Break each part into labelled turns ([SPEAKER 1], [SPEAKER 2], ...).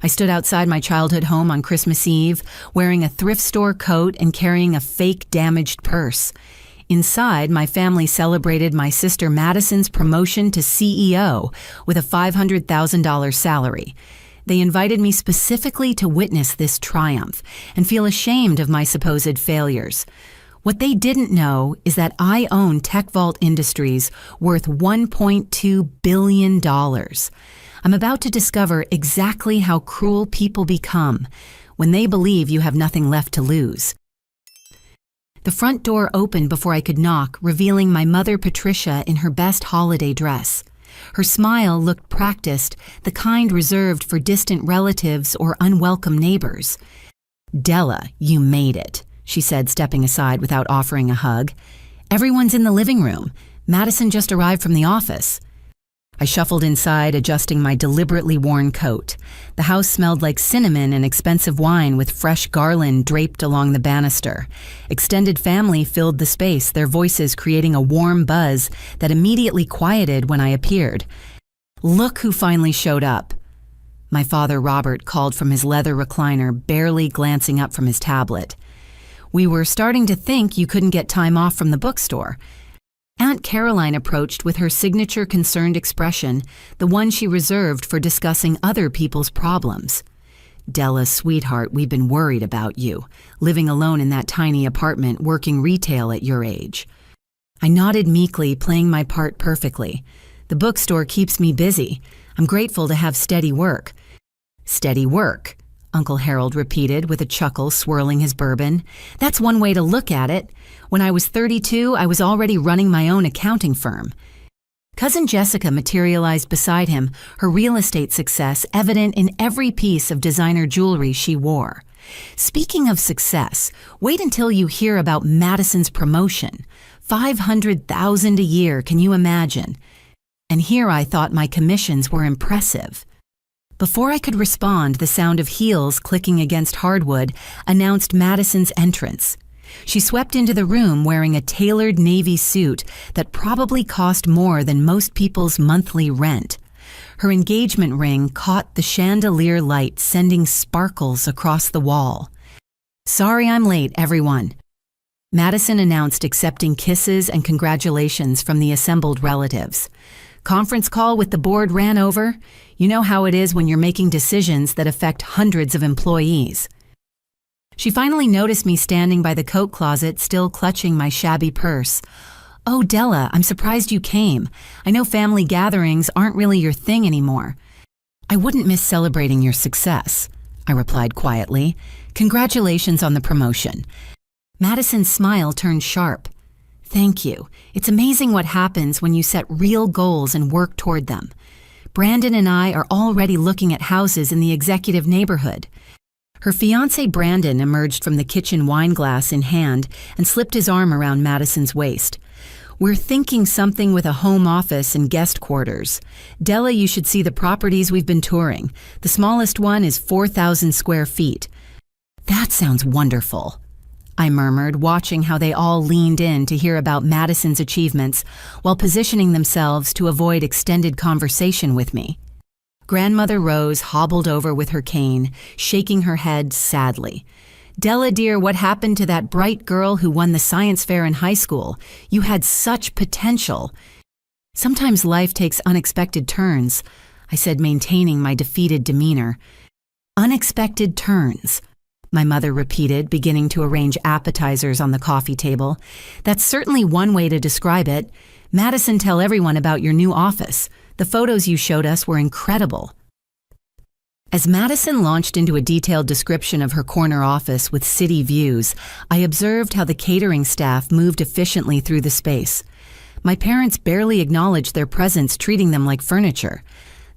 [SPEAKER 1] I stood outside my childhood home on Christmas Eve, wearing a thrift store coat and carrying a fake damaged purse. Inside, my family celebrated my sister Madison's promotion to CEO with a $500,000 salary. They invited me specifically to witness this triumph and feel ashamed of my supposed failures. What they didn't know is that I own TechVault Industries worth $1.2 billion. I'm about to discover exactly how cruel people become when they believe you have nothing left to lose. The front door opened before I could knock, revealing my mother Patricia in her best holiday dress. Her smile looked practiced, the kind reserved for distant relatives or unwelcome neighbors. "Della, you made it," she said, stepping aside without offering a hug. "Everyone's in the living room. Madison just arrived from the office." I shuffled inside, adjusting my deliberately worn coat. The house smelled like cinnamon and expensive wine with fresh garland draped along the banister. Extended family filled the space, their voices creating a warm buzz that immediately quieted when I appeared. "Look who finally showed up." My father, Robert, called from his leather recliner, barely glancing up from his tablet. "We were starting to think you couldn't get time off from the bookstore." Aunt Caroline approached with her signature concerned expression, the one she reserved for discussing other people's problems. "Della, sweetheart, we've been worried about you, living alone in that tiny apartment, working retail at your age." I nodded meekly, playing my part perfectly. "The bookstore keeps me busy. I'm grateful to have steady work." "Steady work," Uncle Harold repeated with a chuckle, swirling his bourbon. "That's one way to look at it. When I was 32, I was already running my own accounting firm." Cousin Jessica materialized beside him, her real estate success evident in every piece of designer jewelry she wore. "Speaking of success, wait until you hear about Madison's promotion. $500,000 a year, can you imagine?" And here I thought my commissions were impressive. Before I could respond, the sound of heels clicking against hardwood announced Madison's entrance. She swept into the room wearing a tailored navy suit that probably cost more than most people's monthly rent. Her engagement ring caught the chandelier light, sending sparkles across the wall. "Sorry I'm late, everyone," Madison announced, accepting kisses and congratulations from the assembled relatives. "Conference call with the board ran over. You know how it is when you're making decisions that affect hundreds of employees." She finally noticed me standing by the coat closet, still clutching my shabby purse. "Oh, Della, I'm surprised you came. I know family gatherings aren't really your thing anymore." "I wouldn't miss celebrating your success," I replied quietly. "Congratulations on the promotion." Madison's smile turned sharp. "Thank you. It's amazing what happens when you set real goals and work toward them. Brandon and I are already looking at houses in the executive neighborhood." Her fiancé Brandon emerged from the kitchen, wine glass in hand, and slipped his arm around Madison's waist. "We're thinking something with a home office and guest quarters. Della, you should see the properties we've been touring. The smallest one is 4,000 square feet." "That sounds wonderful," I murmured, watching how they all leaned in to hear about Madison's achievements while positioning themselves to avoid extended conversation with me. Grandmother Rose hobbled over with her cane, shaking her head sadly. "Della, dear, what happened to that bright girl who won the science fair in high school? You had such potential." "Sometimes life takes unexpected turns," I said, maintaining my defeated demeanor. "Unexpected turns," my mother repeated, beginning to arrange appetizers on the coffee table. "That's certainly one way to describe it. Madison, tell everyone about your new office. The photos you showed us were incredible." As Madison launched into a detailed description of her corner office with city views, I observed how the catering staff moved efficiently through the space. My parents barely acknowledged their presence, treating them like furniture.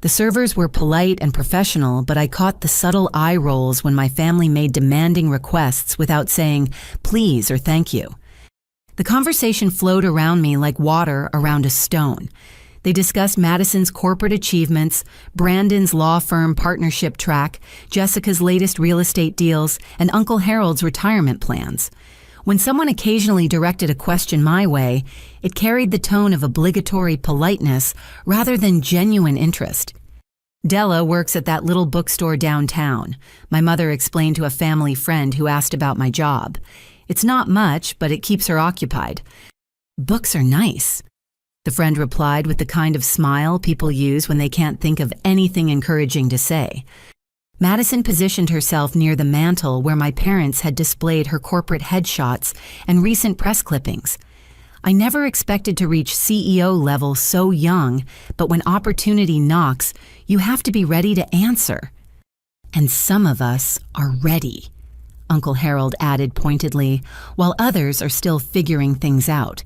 [SPEAKER 1] The servers were polite and professional, but I caught the subtle eye rolls when my family made demanding requests without saying please or thank you. The conversation flowed around me like water around a stone. They discussed Madison's corporate achievements, Brandon's law firm partnership track, Jessica's latest real estate deals, and Uncle Harold's retirement plans. When someone occasionally directed a question my way, it carried the tone of obligatory politeness rather than genuine interest. Della works at that little bookstore downtown. My mother explained to a family friend who asked about my job. It's not much, but it keeps her occupied. Books are nice, the friend replied with the kind of smile people use when they can't think of anything encouraging to say. Madison positioned herself near the mantel where my parents had displayed her corporate headshots and recent press clippings. I never expected to reach CEO level so young, but when opportunity knocks, you have to be ready to answer. And some of us are ready, Uncle Harold added pointedly, while others are still figuring things out.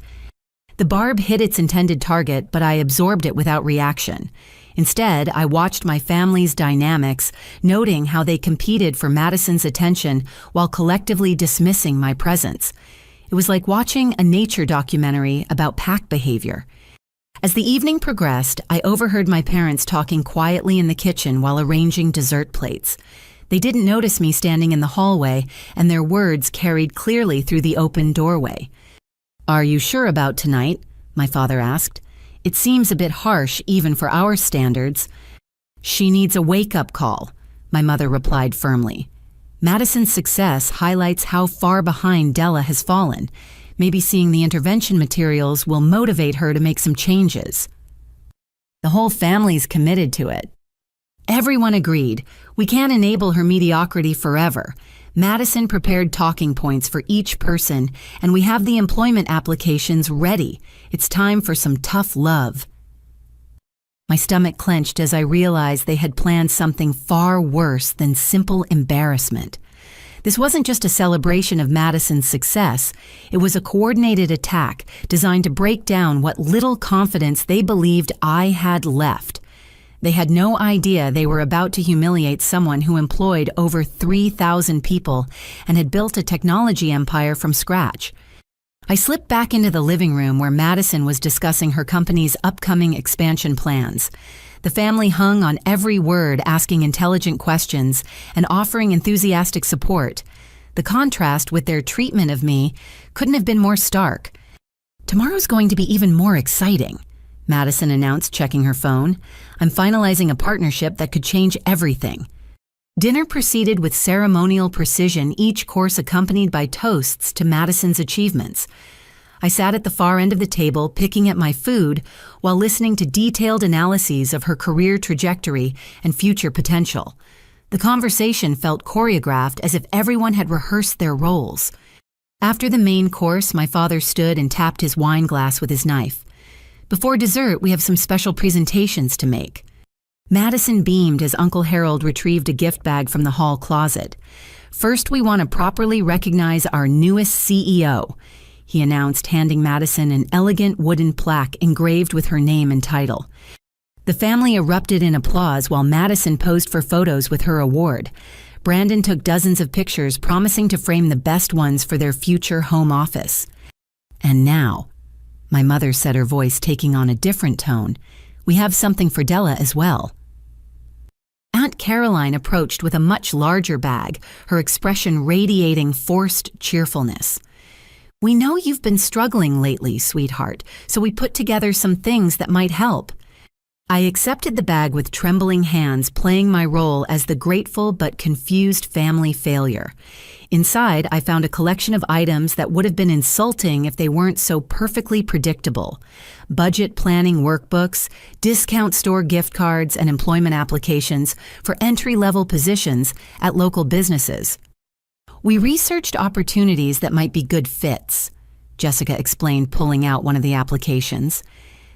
[SPEAKER 1] The barb hit its intended target, but I absorbed it without reaction. Instead, I watched my family's dynamics, noting how they competed for Madison's attention while collectively dismissing my presence. It was like watching a nature documentary about pack behavior. As the evening progressed, I overheard my parents talking quietly in the kitchen while arranging dessert plates. They didn't notice me standing in the hallway, and their words carried clearly through the open doorway. "Are you sure about tonight?" my father asked. "It seems a bit harsh even for our standards." "She needs a wake-up call," my mother replied firmly. Madison's success highlights how far behind Della has fallen. Maybe seeing the intervention materials will motivate her to make some changes. The whole family's committed to it. Everyone agreed. We can't enable her mediocrity forever. Madison prepared talking points for each person, and we have the employment applications ready. It's time for some tough love. My stomach clenched as I realized they had planned something far worse than simple embarrassment. This wasn't just a celebration of Madison's success. It was a coordinated attack designed to break down what little confidence they believed I had left. They had no idea they were about to humiliate someone who employed over 3,000 people and had built a technology empire from scratch. I slipped back into the living room where Madison was discussing her company's upcoming expansion plans. The family hung on every word, asking intelligent questions and offering enthusiastic support. The contrast with their treatment of me couldn't have been more stark. "Tomorrow's going to be even more exciting," Madison announced, checking her phone. "I'm finalizing a partnership that could change everything." Dinner proceeded with ceremonial precision, each course accompanied by toasts to Madison's achievements. I sat at the far end of the table, picking at my food, while listening to detailed analyses of her career trajectory and future potential. The conversation felt choreographed, as if everyone had rehearsed their roles. After the main course, my father stood and tapped his wine glass with his knife. "Before dessert, we have some special presentations to make." Madison beamed as Uncle Harold retrieved a gift bag from the hall closet. "First, we want to properly recognize our newest CEO," he announced, handing Madison an elegant wooden plaque engraved with her name and title. The family erupted in applause while Madison posed for photos with her award. Brandon took dozens of pictures, promising to frame the best ones for their future home office. "And now," my mother said, her voice taking on a different tone, "we have something for Della as well." Aunt Caroline approached with a much larger bag, her expression radiating forced cheerfulness. "We know you've been struggling lately, sweetheart, so we put together some things that might help." I accepted the bag with trembling hands, playing my role as the grateful but confused family failure. Inside, I found a collection of items that would have been insulting if they weren't so perfectly predictable. Budget planning workbooks, discount store gift cards, and employment applications for entry-level positions at local businesses. "We researched opportunities that might be good fits," Jessica explained, pulling out one of the applications.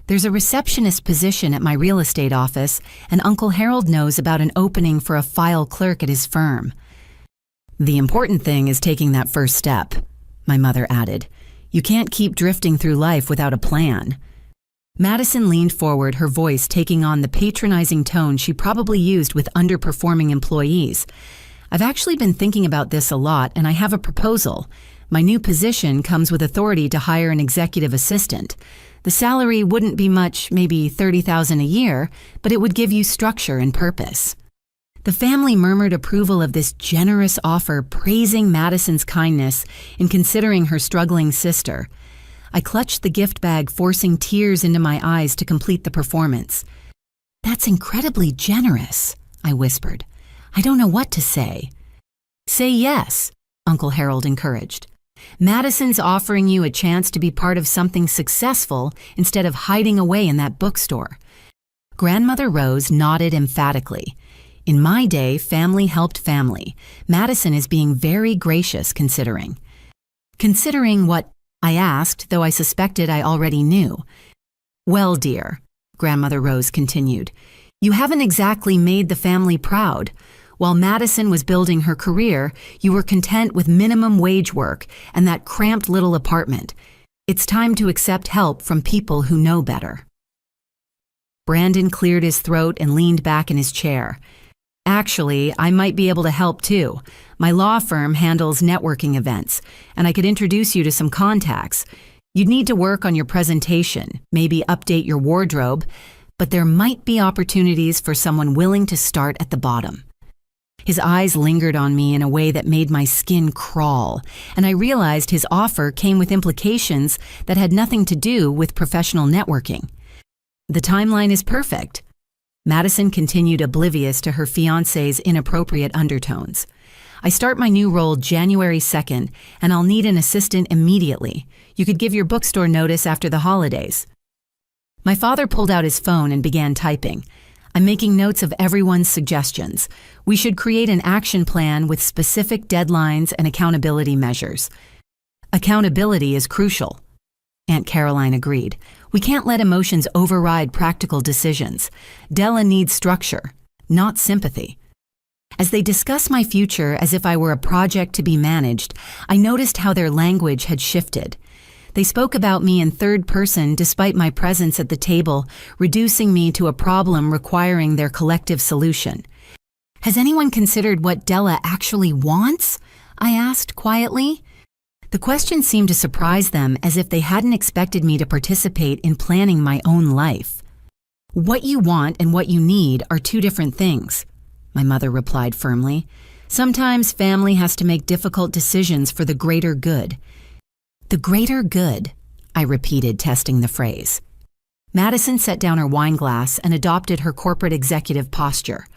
[SPEAKER 1] "There's a receptionist position at my real estate office, and Uncle Harold knows about an opening for a file clerk at his firm." "The important thing is taking that first step," my mother added. "You can't keep drifting through life without a plan." Madison leaned forward, her voice taking on the patronizing tone she probably used with underperforming employees. "I've actually been thinking about this a lot, and I have a proposal. My new position comes with authority to hire an executive assistant. The salary wouldn't be much, maybe $30,000 a year, but it would give you structure and purpose." The family murmured approval of this generous offer, praising Madison's kindness in considering her struggling sister. I clutched the gift bag, forcing tears into my eyes to complete the performance. "That's incredibly generous," I whispered. "I don't know what to say." "Say yes," Uncle Harold encouraged. "Madison's offering you a chance to be part of something successful instead of hiding away in that bookstore." Grandmother Rose nodded emphatically. "In my day, family helped family. Madison is being very gracious considering." "Considering what?" I asked, though I suspected I already knew. "Well, dear," Grandmother Rose continued, "you haven't exactly made the family proud. While Madison was building her career, you were content with minimum wage work and that cramped little apartment. It's time to accept help from people who know better." Brandon cleared his throat and leaned back in his chair. "Actually, I might be able to help too. My law firm handles networking events, and I could introduce you to some contacts. You'd need to work on your presentation, maybe update your wardrobe, but there might be opportunities for someone willing to start at the bottom." His eyes lingered on me in a way that made my skin crawl, and I realized his offer came with implications that had nothing to do with professional networking. "The timeline is perfect." Madison continued oblivious to her fiancé's inappropriate undertones. "I start my new role January 2nd, and I'll need an assistant immediately. You could give your bookstore notice after the holidays." My father pulled out his phone and began typing. "I'm making notes of everyone's suggestions. We should create an action plan with specific deadlines and accountability measures." "Accountability is crucial," Aunt Caroline agreed. "We can't let emotions override practical decisions. Della needs structure, not sympathy." As they discussed my future as if I were a project to be managed, I noticed how their language had shifted. They spoke about me in third person despite my presence at the table, reducing me to a problem requiring their collective solution. "Has anyone considered what Della actually wants?" I asked quietly. The question seemed to surprise them, as if they hadn't expected me to participate in planning my own life. "What you want and what you need are two different things," my mother replied firmly. "Sometimes family has to make difficult decisions for the greater good." "The greater good," I repeated, testing the phrase. Madison set down her wine glass and adopted her corporate executive posture.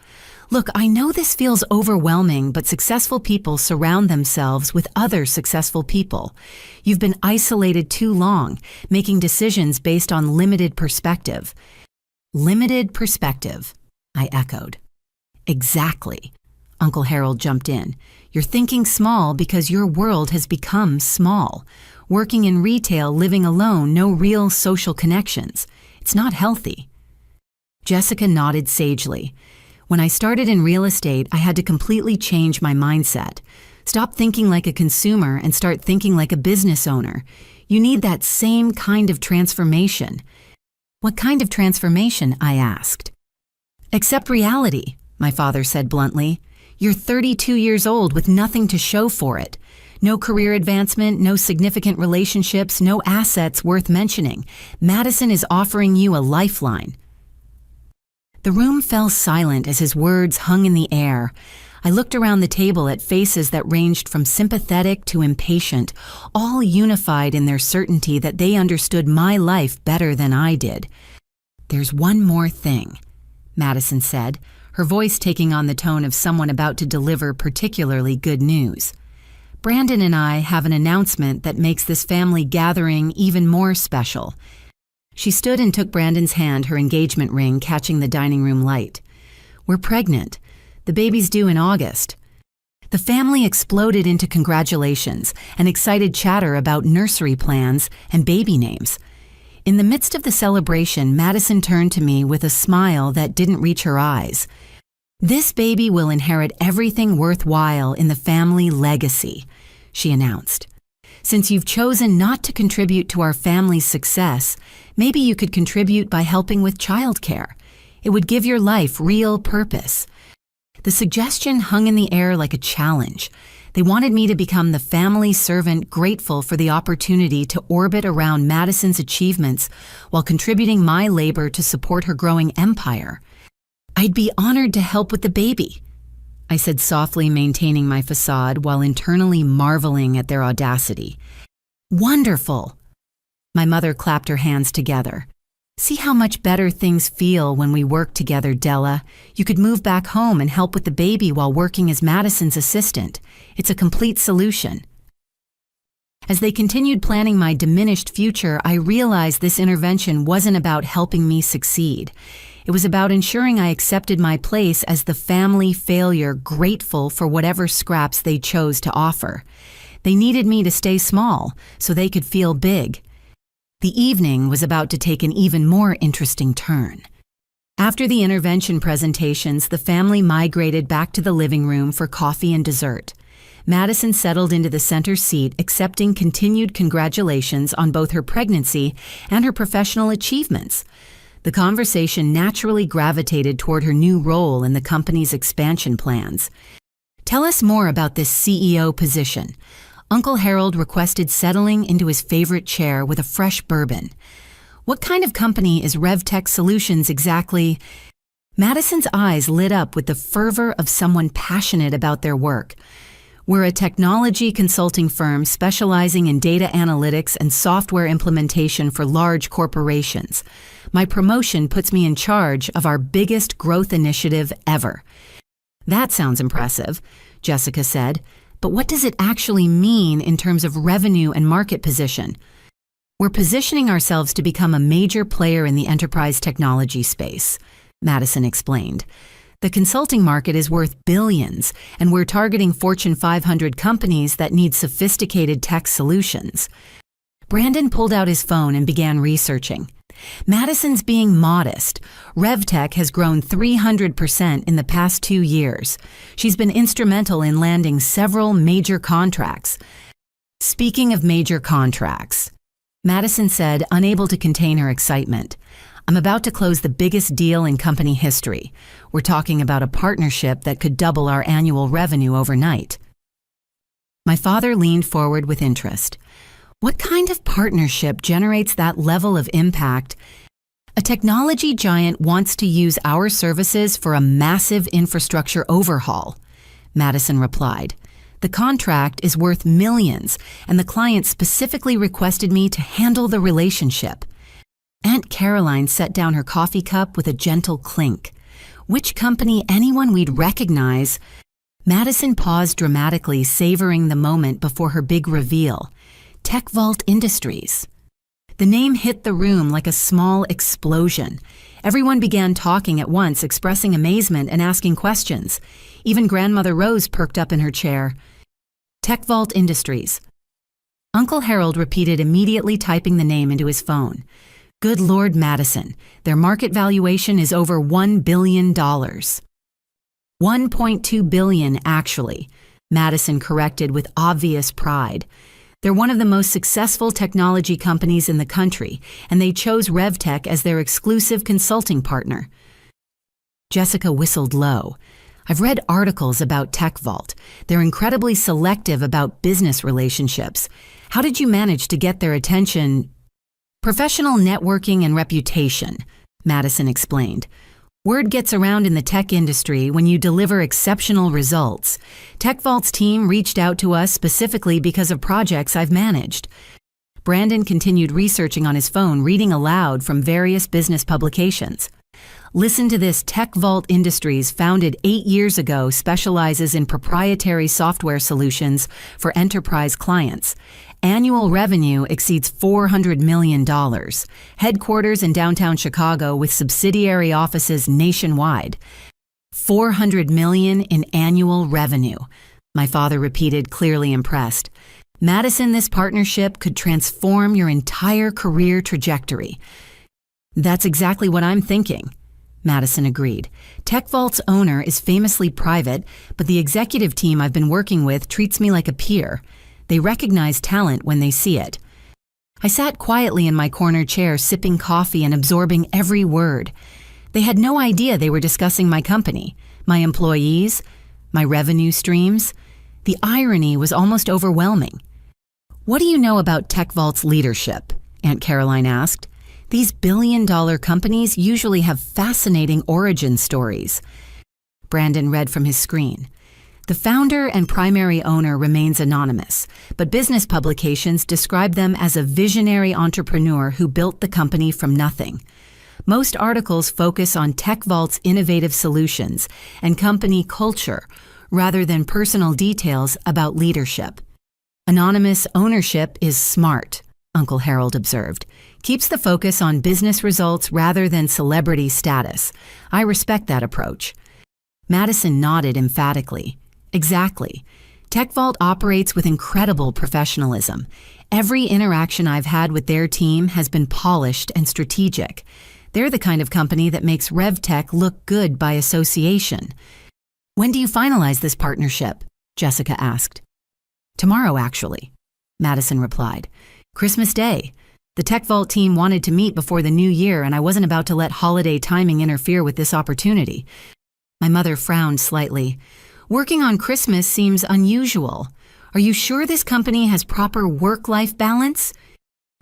[SPEAKER 1] "Look, I know this feels overwhelming, but successful people surround themselves with other successful people. You've been isolated too long, making decisions based on limited perspective." "Limited perspective," I echoed. "Exactly," Uncle Harold jumped in. "You're thinking small because your world has become small. Working in retail, living alone, no real social connections. It's not healthy." Jessica nodded sagely. "When I started in real estate, I had to completely change my mindset. Stop thinking like a consumer and start thinking like a business owner. You need that same kind of transformation." "What kind of transformation?" I asked. "Accept reality," my father said bluntly. "You're 32 years old with nothing to show for it. No career advancement, no significant relationships, no assets worth mentioning. Madison is offering you a lifeline." The room fell silent as his words hung in the air. I looked around the table at faces that ranged from sympathetic to impatient, all unified in their certainty that they understood my life better than I did. "There's one more thing," Madison said, her voice taking on the tone of someone about to deliver particularly good news. "Brandon and I have an announcement that makes this family gathering even more special." She stood and took Brandon's hand, her engagement ring catching the dining room light. "We're pregnant. The baby's due in August." The family exploded into congratulations and excited chatter about nursery plans and baby names. In the midst of the celebration, Madison turned to me with a smile that didn't reach her eyes. "This baby will inherit everything worthwhile in the family legacy," she announced. "Since you've chosen not to contribute to our family's success, maybe you could contribute by helping with childcare. It would give your life real purpose." The suggestion hung in the air like a challenge. They wanted me to become the family servant, grateful for the opportunity to orbit around Madison's achievements while contributing my labor to support her growing empire. "I'd be honored to help with the baby," I said softly, maintaining my facade while internally marveling at their audacity. "Wonderful!" My mother clapped her hands together. See how much better things feel when we work together, Della. You could move back home and help with the baby while working as Madison's assistant. It's a complete solution. As they continued planning my diminished future, I realized this intervention wasn't about helping me succeed. It was about ensuring I accepted my place as the family failure, grateful for whatever scraps they chose to offer. They needed me to stay small so they could feel big. The evening was about to take an even more interesting turn. After the intervention presentations, the family migrated back to the living room for coffee and dessert. Madison settled into the center seat, accepting continued congratulations on both her pregnancy and her professional achievements. The conversation naturally gravitated toward her new role in the company's expansion plans. Tell us more about this CEO position. Uncle Harold requested, settling into his favorite chair with a fresh bourbon. What kind of company is RevTech Solutions exactly? Madison's eyes lit up with the fervor of someone passionate about their work. We're a technology consulting firm specializing in data analytics and software implementation for large corporations. My promotion puts me in charge of our biggest growth initiative ever. That sounds impressive, Jessica said. But what does it actually mean in terms of revenue and market position? We're positioning ourselves to become a major player in the enterprise technology space, Madison explained. The consulting market is worth billions, and we're targeting Fortune 500 companies that need sophisticated tech solutions. Brandon pulled out his phone and began researching. Madison's being modest. RevTech has grown 300% in the past 2 years. She's been instrumental in landing several major contracts. Speaking of major contracts, Madison said, unable to contain her excitement, I'm about to close the biggest deal in company history. We're talking about a partnership that could double our annual revenue overnight. My father leaned forward with interest. What kind of partnership generates that level of impact? A technology giant wants to use our services for a massive infrastructure overhaul, Madison replied. The contract is worth millions, and the client specifically requested me to handle the relationship. Aunt Caroline set down her coffee cup with a gentle clink. Which company? Anyone we'd recognize? Madison paused dramatically, savoring the moment before her big reveal. TechVault Industries. The name hit the room like a small explosion. Everyone began talking at once, expressing amazement and asking questions. Even Grandmother Rose perked up in her chair. TechVault Industries. Uncle Harold repeated, immediately typing the name into his phone. Good Lord, Madison. Their market valuation is over $1 billion. $1.2 billion, actually, Madison corrected with obvious pride. They're one of the most successful technology companies in the country, and they chose RevTech as their exclusive consulting partner. Jessica whistled low. I've read articles about TechVault. They're incredibly selective about business relationships. How did you manage to get their attention? Professional networking and reputation, Madison explained. Word gets around in the tech industry when you deliver exceptional results. TechVault's team reached out to us specifically because of projects I've managed. Brandon continued researching on his phone, reading aloud from various business publications. Listen to this. TechVault Industries, founded 8 years ago, specializes in proprietary software solutions for enterprise clients. Annual revenue exceeds $400 million. Headquarters in downtown Chicago with subsidiary offices nationwide. $400 million in annual revenue, my father repeated, clearly impressed. Madison, this partnership could transform your entire career trajectory. That's exactly what I'm thinking, Madison agreed. TechVault's owner is famously private, but the executive team I've been working with treats me like a peer. They recognize talent when they see it. I sat quietly in my corner chair, sipping coffee and absorbing every word. They had no idea they were discussing my company, my employees, my revenue streams. The irony was almost overwhelming. What do you know about TechVault's leadership? Aunt Caroline asked. These billion-dollar companies usually have fascinating origin stories. Brandon read from his screen. The founder and primary owner remains anonymous, but business publications describe them as a visionary entrepreneur who built the company from nothing. Most articles focus on TechVault's innovative solutions and company culture rather than personal details about leadership. Anonymous ownership is smart, Uncle Harold observed. Keeps the focus on business results rather than celebrity status. I respect that approach. Madison nodded emphatically. Exactly. TechVault operates with incredible professionalism. Every interaction I've had with their team has been polished and strategic. They're the kind of company that makes RevTech look good by association. When do you finalize this partnership? Jessica asked. Tomorrow, actually, Madison replied. Christmas Day. The TechVault team wanted to meet before the new year, and I wasn't about to let holiday timing interfere with this opportunity. My mother frowned slightly. Working on Christmas seems unusual. Are you sure this company has proper work-life balance?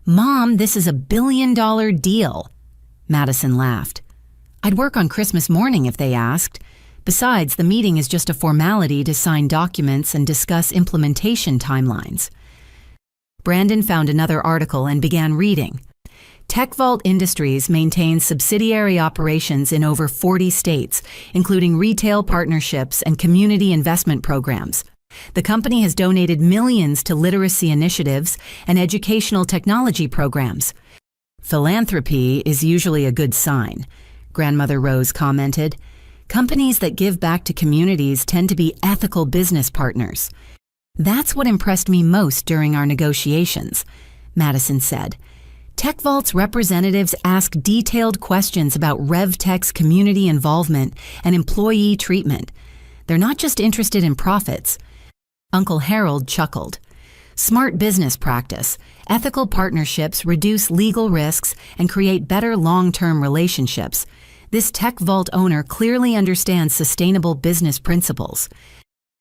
[SPEAKER 1] Mom, this is a billion-dollar deal. Madison laughed. I'd work on Christmas morning if they asked. Besides, the meeting is just a formality to sign documents and discuss implementation timelines. Brandon found another article and began reading. TechVault Industries maintains subsidiary operations in over 40 states, including retail partnerships and community investment programs. The company has donated millions to literacy initiatives and educational technology programs. Philanthropy is usually a good sign, Grandmother Rose commented. Companies that give back to communities tend to be ethical business partners. That's what impressed me most during our negotiations, Madison said. TechVault's representatives ask detailed questions about RevTech's community involvement and employee treatment. They're not just interested in profits. Uncle Harold chuckled. Smart business practice. Ethical partnerships reduce legal risks and create better long-term relationships. This TechVault owner clearly understands sustainable business principles.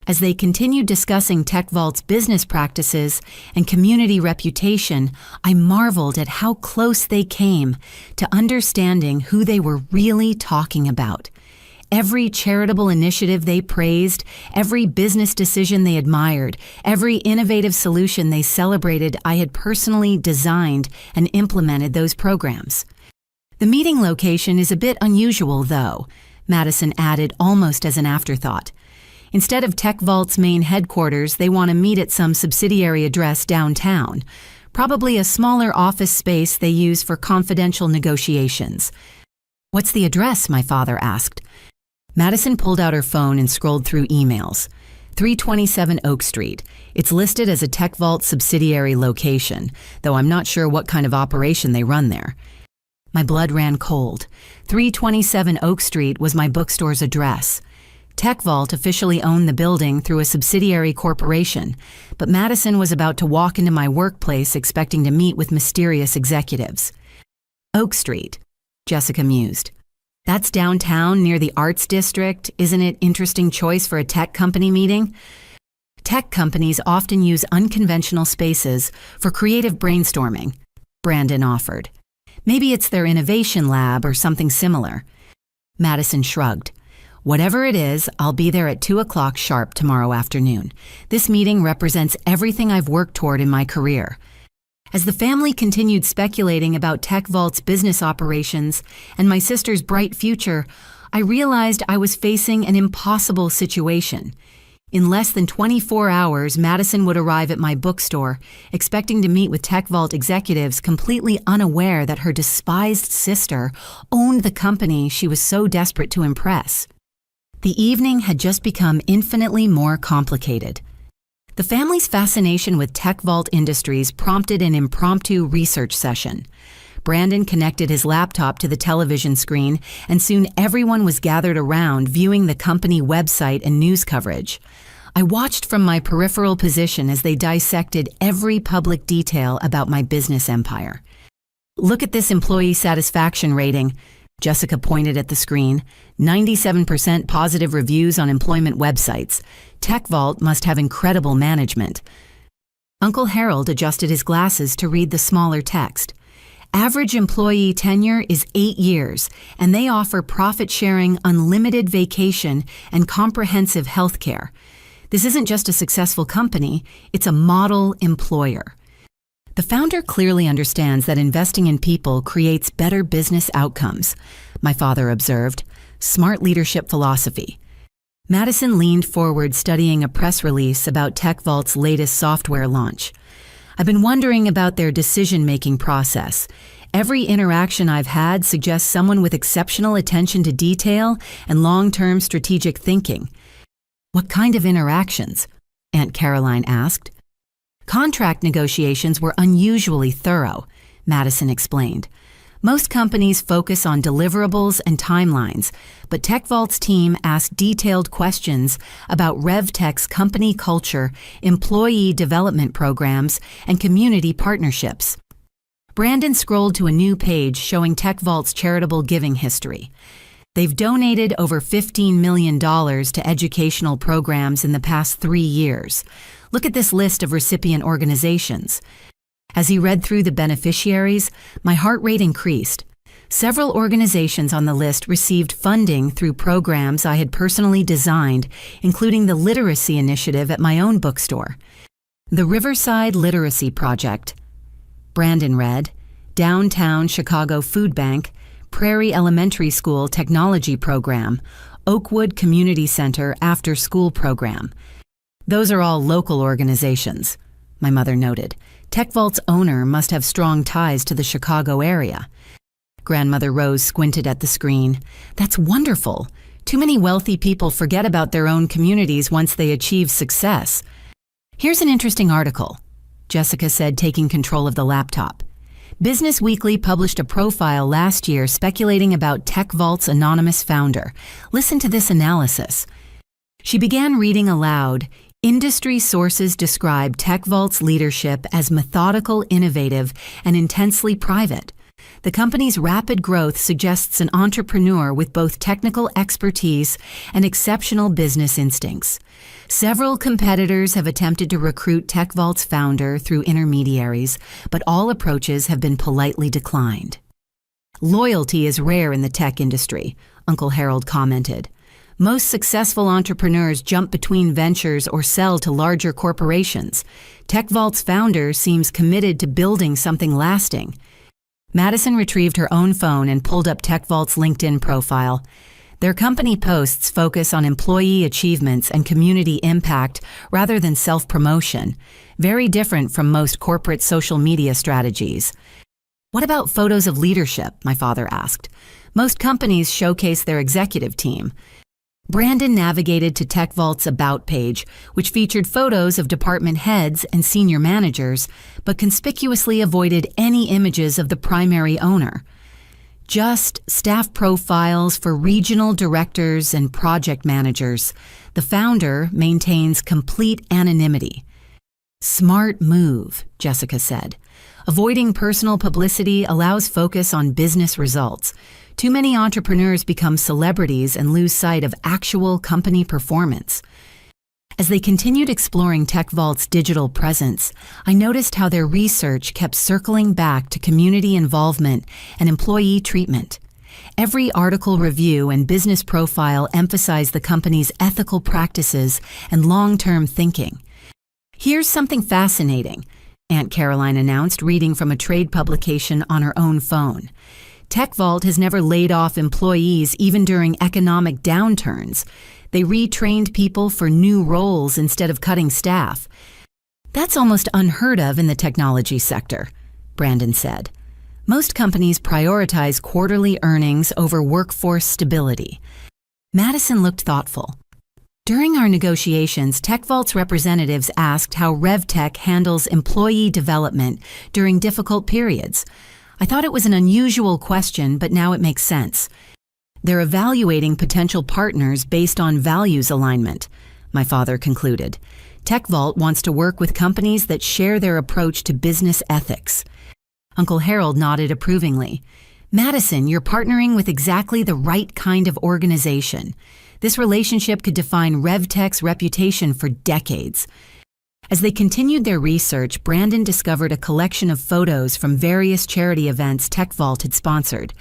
[SPEAKER 1] As they continued discussing TechVault's business practices and community reputation, I marveled at how close they came to understanding who they were really talking about. Every charitable initiative they praised, every business decision they admired, every innovative solution they celebrated, I had personally designed and implemented those programs. The meeting location is a bit unusual, though, Madison added almost as an afterthought. Instead of TechVault's main headquarters, they want to meet at some subsidiary address downtown, probably a smaller office space they use for confidential negotiations. What's the address? My father asked. Madison pulled out her phone and scrolled through emails. 327 Oak Street. It's listed as a TechVault subsidiary location, though I'm not sure what kind of operation they run there. My blood ran cold. 327 Oak Street was my bookstore's address. TechVault officially owned the building through a subsidiary corporation, but Madison was about to walk into my workplace expecting to meet with mysterious executives. Oak Street, Jessica mused. That's downtown near the Arts District. Isn't it interesting choice for a tech company meeting? Tech companies often use unconventional spaces for creative brainstorming, Brandon offered. Maybe it's their innovation lab or something similar. Madison shrugged. Whatever it is, I'll be there at 2 o'clock sharp tomorrow afternoon. This meeting represents everything I've worked toward in my career. As the family continued speculating about TechVault's business operations and my sister's bright future, I realized I was facing an impossible situation. In less than 24 hours, Madison would arrive at my bookstore, expecting to meet with TechVault executives, completely unaware that her despised sister owned the company she was so desperate to impress. The evening had just become infinitely more complicated. The family's fascination with TechVault Industries prompted an impromptu research session. Brandon connected his laptop to the television screen, and soon everyone was gathered around viewing the company website and news coverage. I watched from my peripheral position as they dissected every public detail about my business empire. Look at this employee satisfaction rating. Jessica pointed at the screen. 97% positive reviews on employment websites. TechVault must have incredible management. Uncle Harold adjusted his glasses to read the smaller text. Average employee tenure is 8 years, and they offer profit-sharing, unlimited vacation, and comprehensive health care. This isn't just a successful company, it's a model employer. The founder clearly understands that investing in people creates better business outcomes, my father observed. Smart leadership philosophy. Madison leaned forward studying a press release about TechVault's latest software launch. I've been wondering about their decision-making process. Every interaction I've had suggests someone with exceptional attention to detail and long-term strategic thinking. What kind of interactions? Aunt Caroline asked. Contract negotiations were unusually thorough, Madison explained. Most companies focus on deliverables and timelines, but TechVault's team asked detailed questions about RevTech's company culture, employee development programs, and community partnerships. Brandon scrolled to a new page showing TechVault's charitable giving history. They've donated over $15 million to educational programs in the past 3 years. Look at this list of recipient organizations. As he read through the beneficiaries, my heart rate increased. Several organizations on the list received funding through programs I had personally designed, including the literacy initiative at my own bookstore. The Riverside Literacy Project. Brandon read, Downtown Chicago Food Bank, Prairie Elementary School Technology Program, Oakwood Community Center After School Program. Those are all local organizations, my mother noted. TechVault's owner must have strong ties to the Chicago area. Grandmother Rose squinted at the screen. That's wonderful. Too many wealthy people forget about their own communities once they achieve success. Here's an interesting article, Jessica said, taking control of the laptop. Business Weekly published a profile last year speculating about TechVault's anonymous founder. Listen to this analysis. She began reading aloud. Industry sources describe TechVault's leadership as methodical, innovative, and intensely private. The company's rapid growth suggests an entrepreneur with both technical expertise and exceptional business instincts. Several competitors have attempted to recruit TechVault's founder through intermediaries, but all approaches have been politely declined. Loyalty is rare in the tech industry, Uncle Harold commented. Most successful entrepreneurs jump between ventures or sell to larger corporations. TechVault's founder seems committed to building something lasting. Madison retrieved her own phone and pulled up TechVault's LinkedIn profile. Their company posts focus on employee achievements and community impact rather than self-promotion, very different from most corporate social media strategies. What about photos of leadership? My father asked. Most companies showcase their executive team. Brandon navigated to TechVault's About page, which featured photos of department heads and senior managers, but conspicuously avoided any images of the primary owner. Just staff profiles for regional directors and project managers. The founder maintains complete anonymity. Smart move, Jessica said. Avoiding personal publicity allows focus on business results. Too many entrepreneurs become celebrities and lose sight of actual company performance. As they continued exploring TechVault's digital presence, I noticed how their research kept circling back to community involvement and employee treatment. Every article review and business profile emphasized the company's ethical practices and long-term thinking. Here's something fascinating, Aunt Caroline announced, reading from a trade publication on her own phone. TechVault has never laid off employees even during economic downturns. They retrained people for new roles instead of cutting staff. That's almost unheard of in the technology sector, Brandon said. Most companies prioritize quarterly earnings over workforce stability. Madison looked thoughtful. During our negotiations, TechVault's representatives asked how RevTech handles employee development during difficult periods. I thought it was an unusual question, but now it makes sense. They're evaluating potential partners based on values alignment, my father concluded. TechVault wants to work with companies that share their approach to business ethics. Uncle Harold nodded approvingly. Madison, you're partnering with exactly the right kind of organization. This relationship could define RevTech's reputation for decades. As they continued their research, Brandon discovered a collection of photos from various charity events TechVault had sponsored.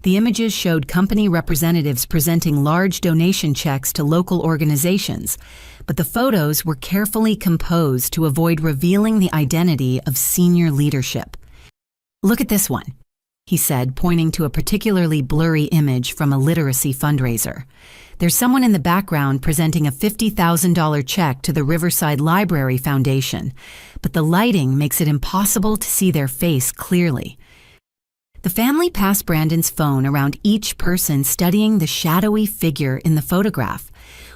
[SPEAKER 1] The images showed company representatives presenting large donation checks to local organizations. but the photos were carefully composed to avoid revealing the identity of senior leadership. "Look at this one," he said, pointing to a particularly blurry image from a literacy fundraiser. "There's someone in the background presenting a $50,000 check to the Riverside Library Foundation, but the lighting makes it impossible to see their face clearly." The family passed Brandon's phone around each person, studying the shadowy figure in the photograph.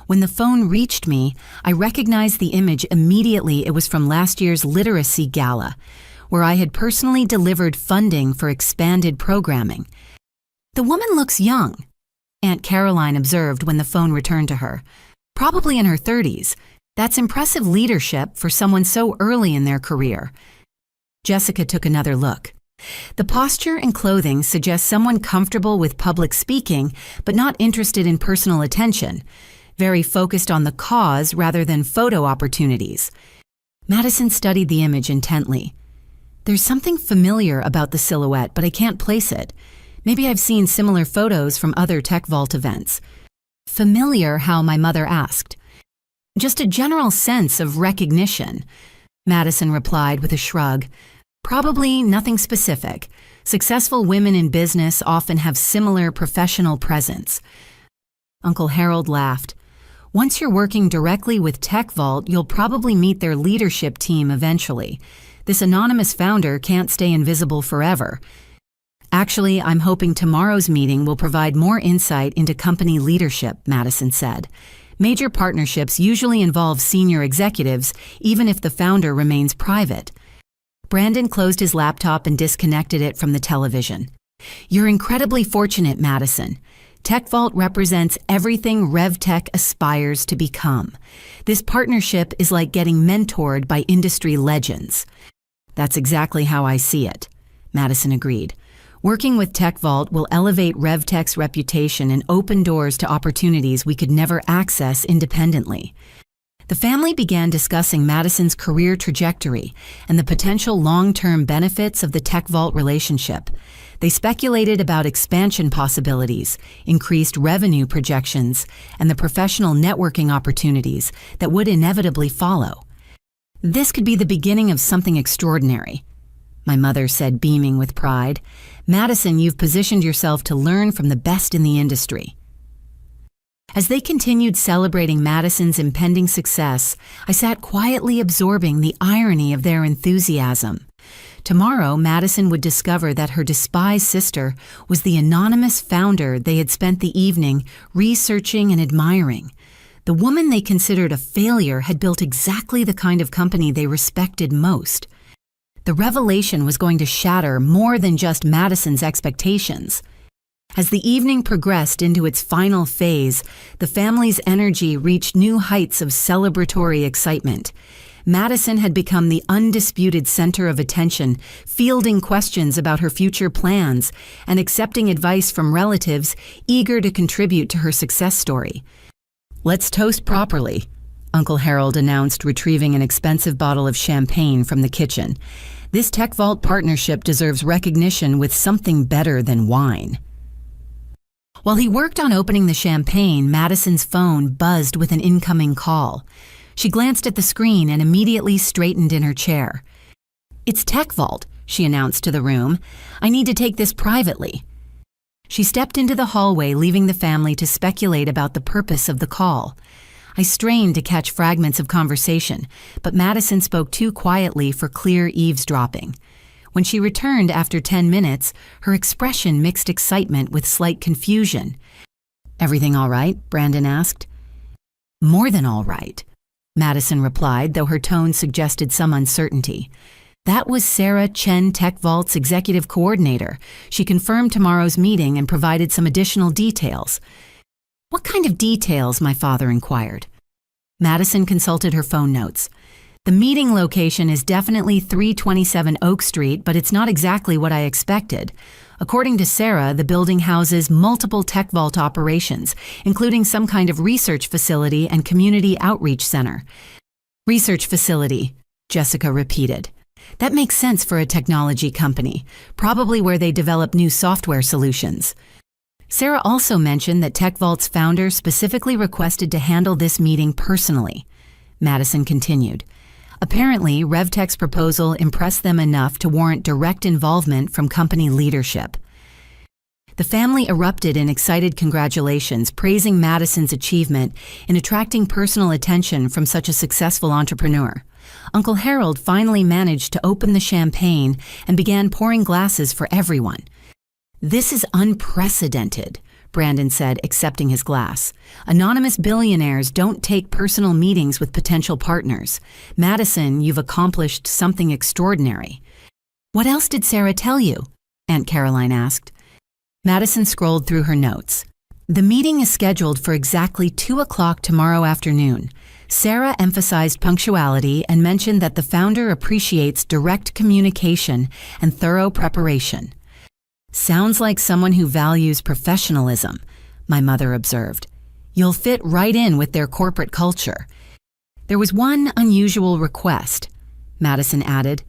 [SPEAKER 1] When the phone reached me, I recognized the image immediately. It was from last year's literacy gala, where I had personally delivered funding for expanded programming. "The woman looks young," Aunt Caroline observed when the phone returned to her. "Probably in her 30s. That's impressive leadership for someone so early in their career." Jessica took another look. "The posture and clothing suggest someone comfortable with public speaking, but not interested in personal attention, very focused on the cause rather than photo opportunities." Madison studied the image intently. "There's something familiar about the silhouette, but I can't place it. Maybe I've seen similar photos from other Tech Vault events." "Familiar?" how my mother asked. "Just a general sense of recognition," Madison replied with a shrug. "Probably nothing specific. Successful women in business often have similar professional presence." Uncle Harold laughed. "Once you're working directly with Tech Vault, you'll probably meet their leadership team eventually. This anonymous founder can't stay invisible forever." "Actually, I'm hoping tomorrow's meeting will provide more insight into company leadership," Madison said. "Major partnerships usually involve senior executives, even if the founder remains private." Brandon closed his laptop and disconnected it from the television. "You're incredibly fortunate, Madison. Tech Vault represents everything RevTech aspires to become. This partnership is like getting mentored by industry legends." "That's exactly how I see it," Madison agreed. "Working with Tech Vault will elevate RevTech's reputation and open doors to opportunities we could never access independently." The family began discussing Madison's career trajectory and the potential long-term benefits of the Tech Vault relationship. They speculated about expansion possibilities, increased revenue projections, and the professional networking opportunities that would inevitably follow. "This could be the beginning of something extraordinary," my mother said, beaming with pride. "Madison, you've positioned yourself to learn from the best in the industry." As they continued celebrating Madison's impending success, I sat quietly absorbing the irony of their enthusiasm. Tomorrow, Madison would discover that her despised sister was the anonymous founder they had spent the evening researching and admiring. The woman they considered a failure had built exactly the kind of company they respected most. The revelation was going to shatter more than just Madison's expectations. As the evening progressed into its final phase, the family's energy reached new heights of celebratory excitement. Madison had become the undisputed center of attention, fielding questions about her future plans and accepting advice from relatives eager to contribute to her success story. "Let's toast properly," Uncle Harold announced, retrieving an expensive bottle of champagne from the kitchen. "This Tech Vault partnership deserves recognition with something better than wine." While he worked on opening the champagne, Madison's phone buzzed with an incoming call. She glanced at the screen and immediately straightened in her chair. "It's Tech Vault," she announced to the room. "I need to take this privately." She stepped into the hallway, leaving the family to speculate about the purpose of the call. I strained to catch fragments of conversation, but Madison spoke too quietly for clear eavesdropping. When she returned after 10 minutes, her expression mixed excitement with slight confusion. "Everything all right?" Brandon asked. "More than all right," Madison replied, though her tone suggested some uncertainty. "That was Sarah Chen, Tech Vault's executive coordinator. She confirmed tomorrow's meeting and provided some additional details." "What kind of details?" my father inquired. Madison consulted her phone notes. "The meeting location is definitely 327 Oak Street, but it's not exactly what I expected. According to Sarah, the building houses multiple Tech Vault operations, including some kind of research facility and community outreach center." "Research facility," Jessica repeated. "That makes sense for a technology company, probably where they develop new software solutions." Sarah also mentioned that Tech Vault's founder specifically requested to handle this meeting personally. Madison continued. Apparently, RevTech's proposal impressed them enough to warrant direct involvement from company leadership. The family erupted in excited congratulations, praising Madison's achievement in attracting personal attention from such a successful entrepreneur. Uncle Harold finally managed to open the champagne and began pouring glasses for everyone. "This is unprecedented," Brandon said, accepting his glass. "Anonymous billionaires don't take personal meetings with potential partners. Madison, you've accomplished something extraordinary." "What else did Sarah tell you?" Aunt Caroline asked. Madison scrolled through her notes. "The meeting is scheduled for exactly 2 o'clock tomorrow afternoon. Sarah emphasized punctuality and mentioned that the founder appreciates direct communication and thorough preparation." "Sounds like someone who values professionalism," my mother observed. "You'll fit right in with their corporate culture." "There was one unusual request," Madison added.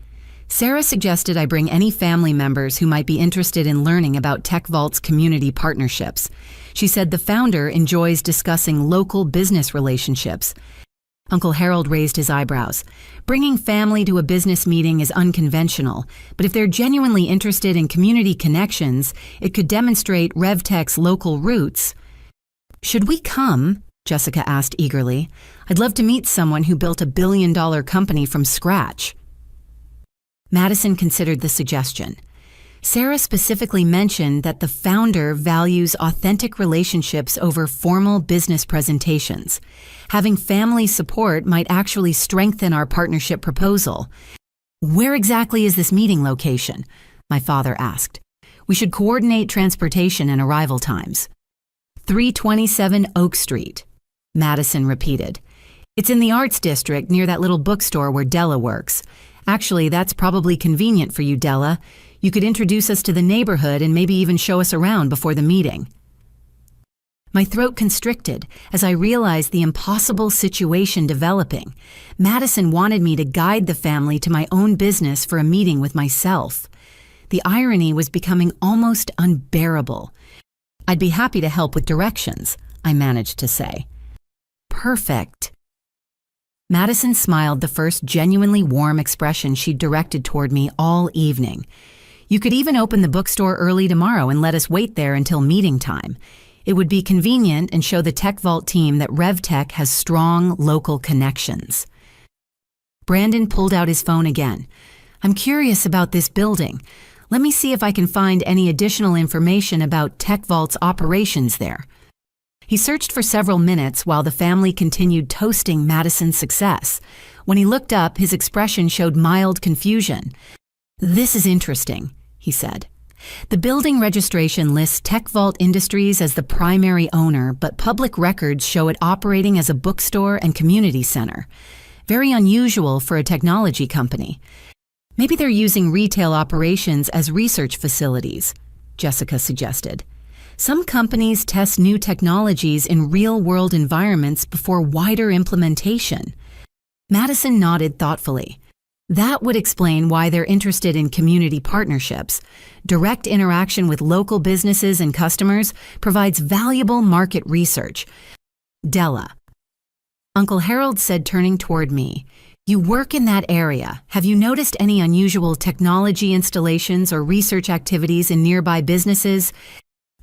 [SPEAKER 1] "Sarah suggested I bring any family members who might be interested in learning about TechVault's community partnerships. She said the founder enjoys discussing local business relationships." Uncle Harold raised his eyebrows. "Bringing family to a business meeting is unconventional, but if they're genuinely interested in community connections, it could demonstrate RevTech's local roots." "Should we come?" Jessica asked eagerly. "I'd love to meet someone who built a billion-dollar company from scratch." Madison considered the suggestion. Sarah specifically mentioned that the founder values authentic relationships over formal business presentations. Having family support might actually strengthen our partnership proposal. "Where exactly is this meeting location?" my father asked. "We should coordinate transportation and arrival times." 327 Oak Street, Madison repeated. "It's in the Arts District near that little bookstore where Della works. Actually, that's probably convenient for you, Della. You could introduce us to the neighborhood and maybe even show us around before the meeting." My throat constricted as I realized the impossible situation developing. Madison wanted me to guide the family to my own business for a meeting with myself. The irony was becoming almost unbearable. "I'd be happy to help with directions," I managed to say. "Perfect." Madison smiled, the first genuinely warm expression she'd directed toward me all evening. "You could even open the bookstore early tomorrow and let us wait there until meeting time. It would be convenient and show the TechVault team that RevTech has strong local connections." Brandon pulled out his phone again. "I'm curious about this building. Let me see if I can find any additional information about TechVault's operations there." He searched for several minutes while the family continued toasting Madison's success. When he looked up, his expression showed mild confusion. "This is interesting," he said. "The building registration lists TechVault Industries as the primary owner, but public records show it operating as a bookstore and community center. Very unusual for a technology company. Maybe they're using retail operations as research facilities," Jessica suggested. "Some companies test new technologies in real-world environments before wider implementation." Madison nodded thoughtfully. "That would explain why they're interested in community partnerships. Direct interaction with local businesses and customers provides valuable market research." "Della," Uncle Harold said, turning toward me, "you work in that area. Have you noticed any unusual technology installations or research activities in nearby businesses?"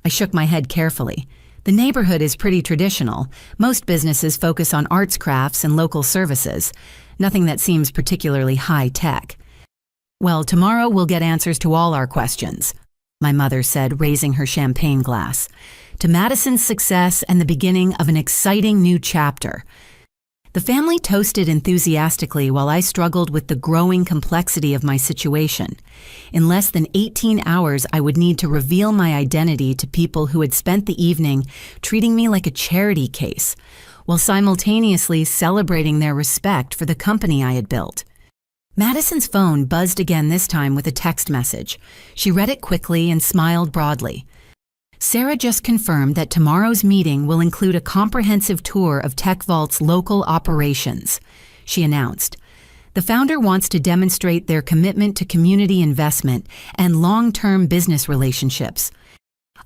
[SPEAKER 1] I shook my head carefully. The neighborhood is pretty traditional. Most businesses focus on arts, crafts, and local services. Nothing that seems particularly high-tech. "Well, tomorrow we'll get answers to all our questions," my mother said, raising her champagne glass. "To Madison's success and the beginning of an exciting new chapter." The family toasted enthusiastically while I struggled with the growing complexity of my situation. In less than 18 hours, I would need to reveal my identity to people who had spent the evening treating me like a charity case, while simultaneously celebrating their respect for the company I had built. Madison's phone buzzed again, this time with a text message. She read it quickly and smiled broadly. "Sarah just confirmed that tomorrow's meeting will include a comprehensive tour of TechVault's local operations," she announced. "The founder wants to demonstrate their commitment to community investment and long-term business relationships."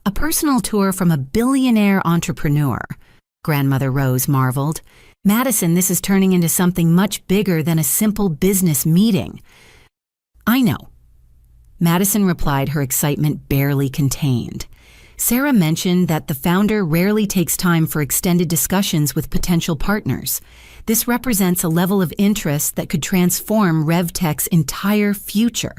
[SPEAKER 1] "A personal tour from a billionaire entrepreneur," Grandmother Rose marveled. Madison, this is turning into something much bigger than a simple business meeting. I know. Madison replied, her excitement barely contained. Sarah mentioned that the founder rarely takes time for extended discussions with potential partners. This represents a level of interest that could transform RevTech's entire future.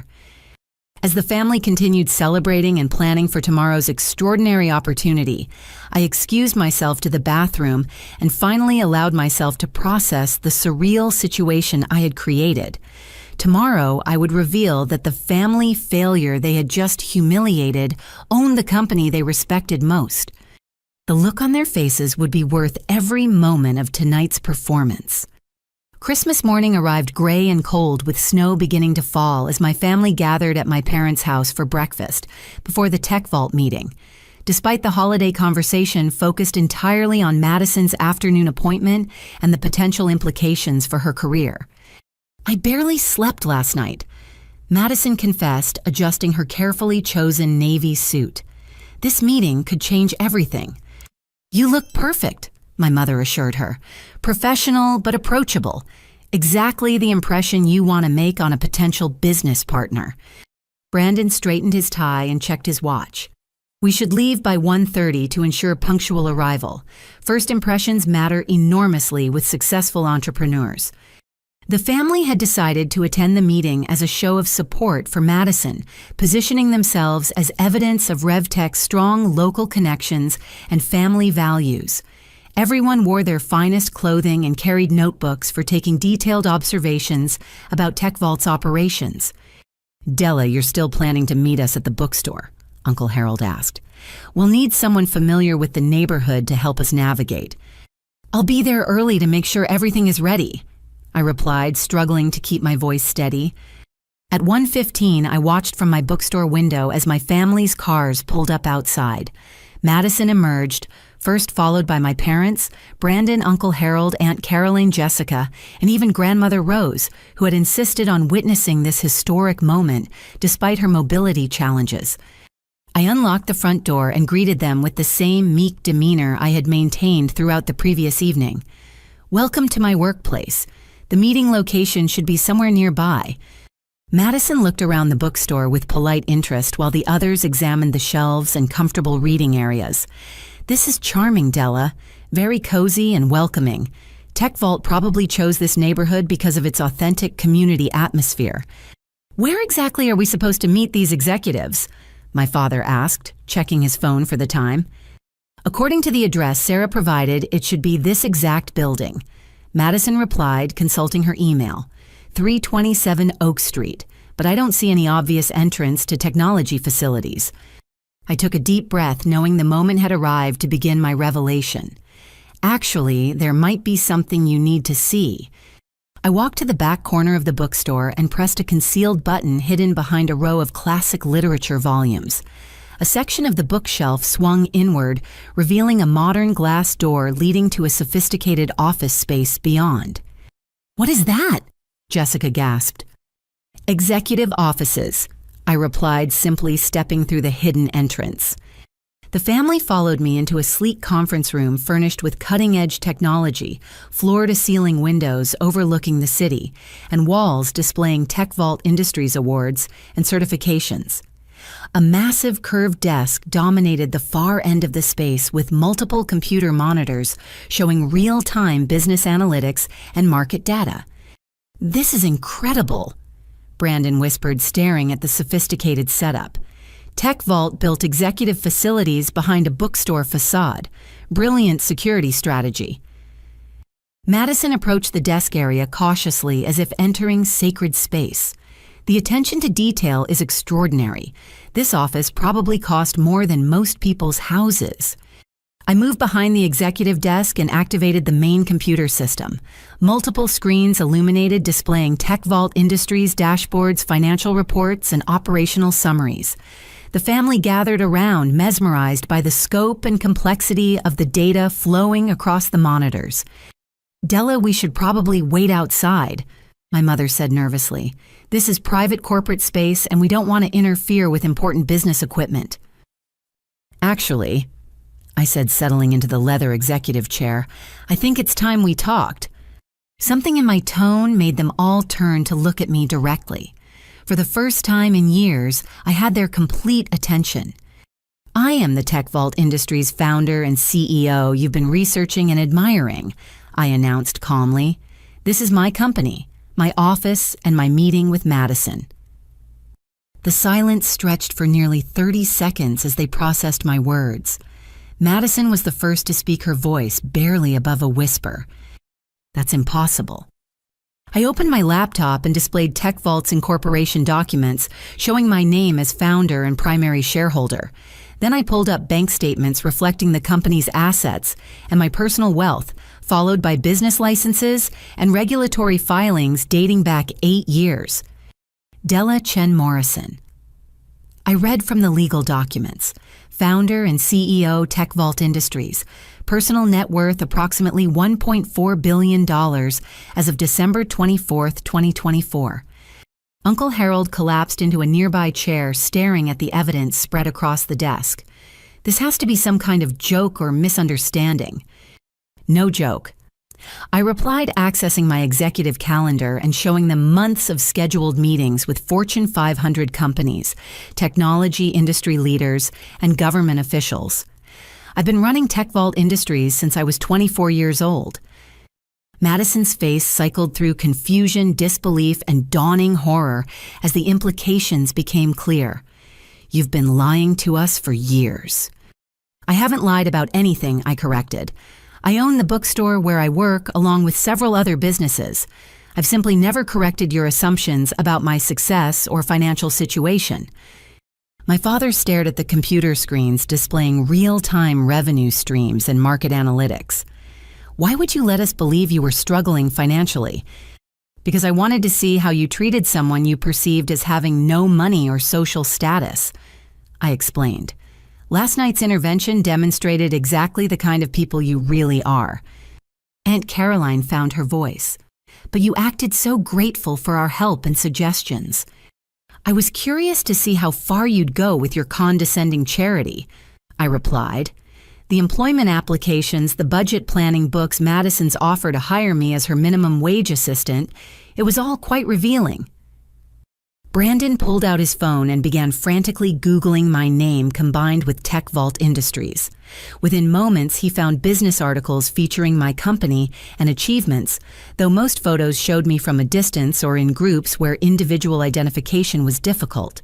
[SPEAKER 1] As the family continued celebrating and planning for tomorrow's extraordinary opportunity, I excused myself to the bathroom and finally allowed myself to process the surreal situation I had created. Tomorrow, I would reveal that the family failure they had just humiliated owned the company they respected most. The look on their faces would be worth every moment of tonight's performance. Christmas morning arrived gray and cold, with snow beginning to fall as my family gathered at my parents' house for breakfast before the Tech Vault meeting. Despite the holiday conversation focused entirely on Madison's afternoon appointment and the potential implications for her career. I barely slept last night, Madison confessed, adjusting her carefully chosen navy suit. This meeting could change everything. You look perfect, my mother assured her. Professional but approachable. Exactly the impression you want to make on a potential business partner. Brandon straightened his tie and checked his watch. We should leave by 1:30 to ensure punctual arrival. First impressions matter enormously with successful entrepreneurs. The family had decided to attend the meeting as a show of support for Madison, positioning themselves as evidence of RevTech's strong local connections and family values. Everyone wore their finest clothing and carried notebooks for taking detailed observations about Tech Vault's operations. Della, you're still planning to meet us at the bookstore? Uncle Harold asked. We'll need someone familiar with the neighborhood to help us navigate. I'll be there early to make sure everything is ready, I replied, struggling to keep my voice steady. At 1:15, I watched from my bookstore window as my family's cars pulled up outside. Madison emerged, first followed by my parents, Brandon, Uncle Harold, Aunt Caroline, Jessica, and even Grandmother Rose, who had insisted on witnessing this historic moment despite her mobility challenges. I unlocked the front door and greeted them with the same meek demeanor I had maintained throughout the previous evening. Welcome to my workplace. The meeting location should be somewhere nearby. Madison looked around the bookstore with polite interest while the others examined the shelves and comfortable reading areas. This is charming, Della. Very cozy and welcoming. Tech Vault probably chose this neighborhood because of its authentic community atmosphere. Where exactly are we supposed to meet these executives? My father asked, checking his phone for the time. According to the address Sarah provided, it should be this exact building. Madison replied, consulting her email. 327 Oak Street, but I don't see any obvious entrance to technology facilities. I took a deep breath, knowing the moment had arrived to begin my revelation. Actually, there might be something you need to see. I walked to the back corner of the bookstore and pressed a concealed button hidden behind a row of classic literature volumes. A section of the bookshelf swung inward, revealing a modern glass door leading to a sophisticated office space beyond. What is that? Jessica gasped. Executive offices, I replied, simply stepping through the hidden entrance. The family followed me into a sleek conference room furnished with cutting-edge technology, floor-to-ceiling windows overlooking the city, and walls displaying Tech Vault Industries awards and certifications. A massive curved desk dominated the far end of the space with multiple computer monitors showing real-time business analytics and market data. This is incredible, Brandon whispered, staring at the sophisticated setup. Tech Vault built executive facilities behind a bookstore facade. Brilliant security strategy. Madison approached the desk area cautiously as if entering sacred space. The attention to detail is extraordinary. This office probably cost more than most people's houses. I moved behind the executive desk and activated the main computer system. Multiple screens illuminated, displaying Tech Vault Industries dashboards, financial reports, and operational summaries. The family gathered around, mesmerized by the scope and complexity of the data flowing across the monitors. Della, we should probably wait outside, my mother said nervously. This is private corporate space and we don't want to interfere with important business equipment. Actually, I said, settling into the leather executive chair. "I think it's time we talked." Something in my tone made them all turn to look at me directly. For the first time in years, I had their complete attention. "I am the Tech Vault Industries founder and CEO you've been researching and admiring," I announced calmly. "This is my company, my office, and my meeting with Madison." The silence stretched for nearly 30 seconds as they processed my words. Madison was the first to speak, her voice barely above a whisper. "That's impossible." I opened my laptop and displayed Tech Vault's incorporation documents showing my name as founder and primary shareholder. Then I pulled up bank statements reflecting the company's assets and my personal wealth, followed by business licenses and regulatory filings dating back 8 years. Della Chen Morrison. I read from the legal documents. Founder and CEO, Tech Vault Industries. Personal net worth approximately $1.4 billion as of December 24, 2024. Uncle Harold collapsed into a nearby chair, staring at the evidence spread across the desk. "This has to be some kind of joke or misunderstanding." "No joke." I replied, accessing my executive calendar and showing them months of scheduled meetings with Fortune 500 companies, technology industry leaders, and government officials. I've been running Tech Vault Industries since I was 24 years old. Madison's face cycled through confusion, disbelief, and dawning horror as the implications became clear. "You've been lying to us for years." "I haven't lied about anything," I corrected. "I own the bookstore where I work, along with several other businesses. I've simply never corrected your assumptions about my success or financial situation." My father stared at the computer screens displaying real-time revenue streams and market analytics. "Why would you let us believe you were struggling financially?" "Because I wanted to see how you treated someone you perceived as having no money or social status," I explained. "Last night's intervention demonstrated exactly the kind of people you really are." Aunt Caroline found her voice. "But you acted so grateful for our help and suggestions." "I was curious to see how far you'd go with your condescending charity," I replied. "The employment applications, the budget planning books, Madison's offer to hire me as her minimum wage assistant, it was all quite revealing." Brandon pulled out his phone and began frantically Googling my name combined with Tech Vault Industries. Within moments, he found business articles featuring my company and achievements, though most photos showed me from a distance or in groups where individual identification was difficult.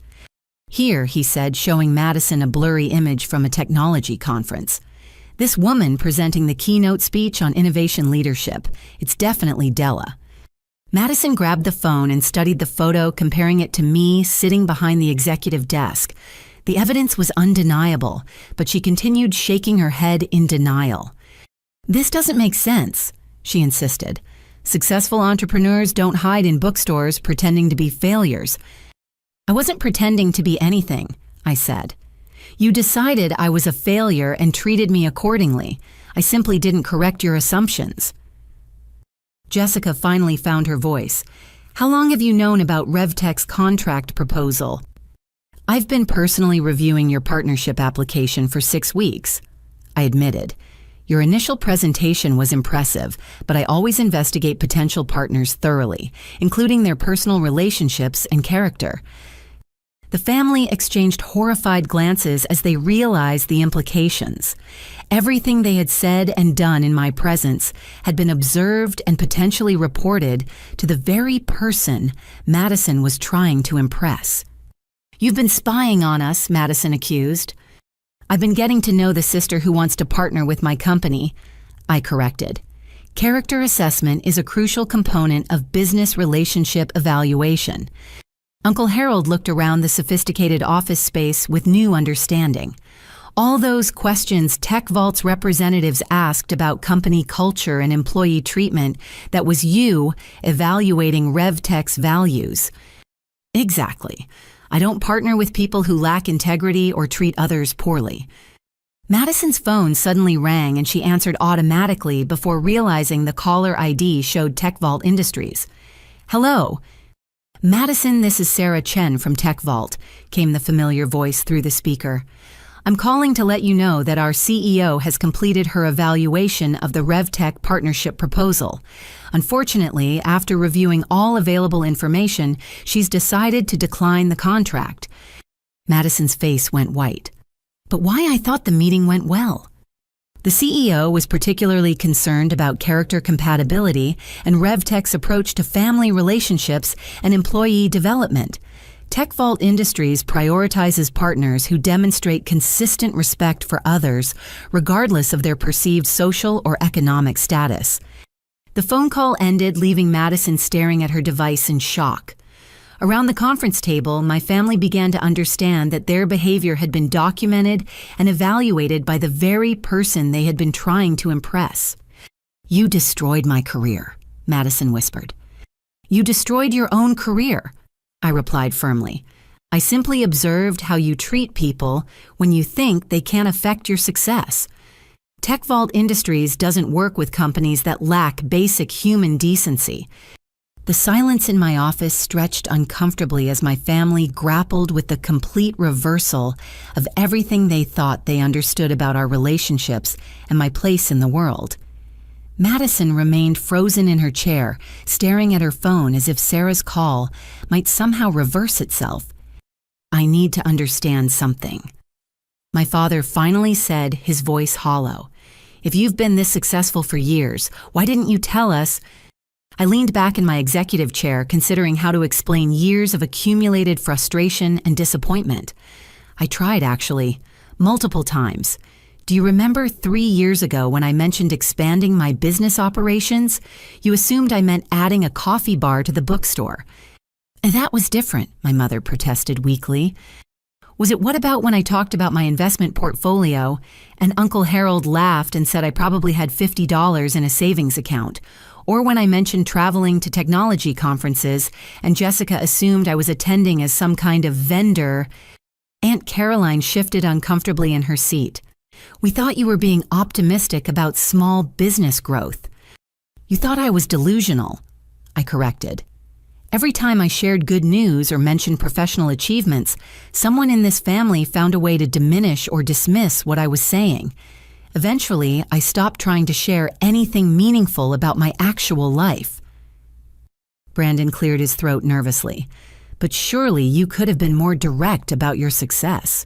[SPEAKER 1] "Here," he said, showing Madison a blurry image from a technology conference. "This woman presenting the keynote speech on innovation leadership. It's definitely Della." Madison grabbed the phone and studied the photo, comparing it to me sitting behind the executive desk. The evidence was undeniable, but she continued shaking her head in denial. "This doesn't make sense," she insisted. "Successful entrepreneurs don't hide in bookstores pretending to be failures." "I wasn't pretending to be anything," I said. "You decided I was a failure and treated me accordingly. I simply didn't correct your assumptions." Jessica finally found her voice. "How long have you known about RevTech's contract proposal?" "I've been personally reviewing your partnership application for 6 weeks," I admitted. "Your initial presentation was impressive, but I always investigate potential partners thoroughly, including their personal relationships and character." The family exchanged horrified glances as they realized the implications. Everything they had said and done in my presence had been observed and potentially reported to the very person Madison was trying to impress. "You've been spying on us," Madison accused. "I've been getting to know the sister who wants to partner with my company," I corrected. Character assessment is a crucial component of business relationship evaluation. Uncle Harold looked around the sophisticated office space with new understanding. All those questions Tech Vault's representatives asked about company culture and employee treatment, that was you evaluating RevTech's values. "Exactly. I don't partner with people who lack integrity or treat others poorly." Madison's phone suddenly rang and she answered automatically before realizing the caller ID showed Tech Vault Industries. "Hello." "Madison, this is Sarah Chen from Tech Vault," came the familiar voice through the speaker. I'm calling to let you know that our CEO has completed her evaluation of the RevTech partnership proposal. Unfortunately, after reviewing all available information, she's decided to decline the contract. Madison's face went white. But why? I thought the meeting went well. The CEO was particularly concerned about character compatibility and RevTech's approach to family relationships and employee development. TechVault Industries prioritizes partners who demonstrate consistent respect for others, regardless of their perceived social or economic status. The phone call ended, leaving Madison staring at her device in shock. Around the conference table, my family began to understand that their behavior had been documented and evaluated by the very person they had been trying to impress. "You destroyed my career," Madison whispered. "You destroyed your own career," I replied firmly. "I simply observed how you treat people when you think they can't affect your success. TechVault Industries doesn't work with companies that lack basic human decency." The silence in my office stretched uncomfortably as my family grappled with the complete reversal of everything they thought they understood about our relationships and my place in the world. Madison remained frozen in her chair, staring at her phone as if Sarah's call might somehow reverse itself. "I need to understand something." My father finally said, his voice hollow. "If you've been this successful for years, why didn't you tell us?" I leaned back in my executive chair, considering how to explain years of accumulated frustration and disappointment. I tried, actually, multiple times. "Do you remember 3 years ago when I mentioned expanding my business operations? You assumed I meant adding a coffee bar to the bookstore." "That was different," my mother protested weakly. "Was it what about when I talked about my investment portfolio and Uncle Harold laughed and said I probably had $50 in a savings account? Or when I mentioned traveling to technology conferences and Jessica assumed I was attending as some kind of vendor?" Aunt Caroline shifted uncomfortably in her seat. "We thought you were being optimistic about small business growth." "You thought I was delusional," I corrected. "Every time I shared good news or mentioned professional achievements, someone in this family found a way to diminish or dismiss what I was saying. Eventually, I stopped trying to share anything meaningful about my actual life." Brandon cleared his throat nervously. "But surely you could have been more direct about your success."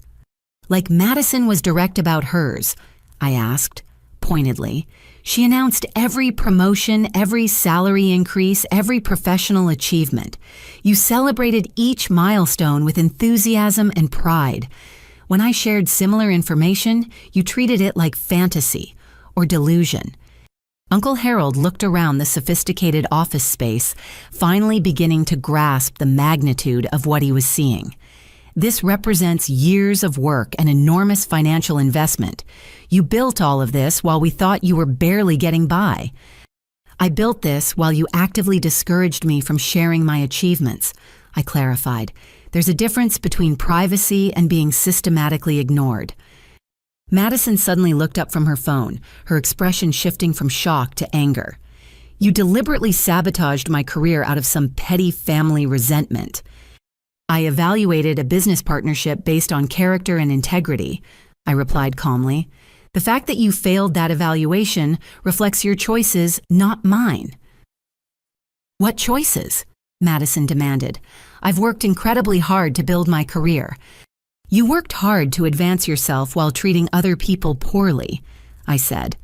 [SPEAKER 1] "Like Madison was direct about hers?" I asked, pointedly. "She announced every promotion, every salary increase, every professional achievement. You celebrated each milestone with enthusiasm and pride. When I shared similar information, you treated it like fantasy or delusion." Uncle Harold looked around the sophisticated office space, finally beginning to grasp the magnitude of what he was seeing. "This represents years of work and enormous financial investment. You built all of this while we thought you were barely getting by. I built this while you actively discouraged me from sharing my achievements," I clarified. "There's a difference between privacy and being systematically ignored." Madison suddenly looked up from her phone, her expression shifting from shock to anger. "You deliberately sabotaged my career out of some petty family resentment." "I evaluated a business partnership based on character and integrity," I replied calmly. "The fact that you failed that evaluation reflects your choices, not mine." "What choices?" Madison demanded. "I've worked incredibly hard to build my career." "You worked hard to advance yourself while treating other people poorly," I said.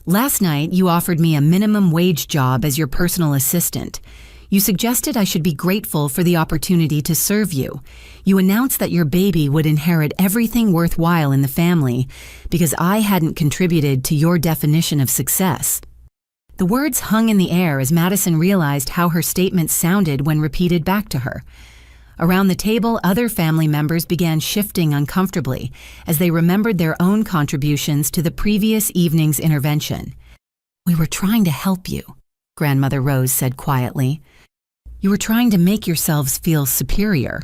[SPEAKER 1] "Last night, you offered me a minimum wage job as your personal assistant. You suggested I should be grateful for the opportunity to serve you. You announced that your baby would inherit everything worthwhile in the family because I hadn't contributed to your definition of success." The words hung in the air as Madison realized how her statements sounded when repeated back to her. Around the table, other family members began shifting uncomfortably as they remembered their own contributions to the previous evening's intervention. "We were trying to help you," Grandmother Rose said quietly. "You were trying to make yourselves feel superior."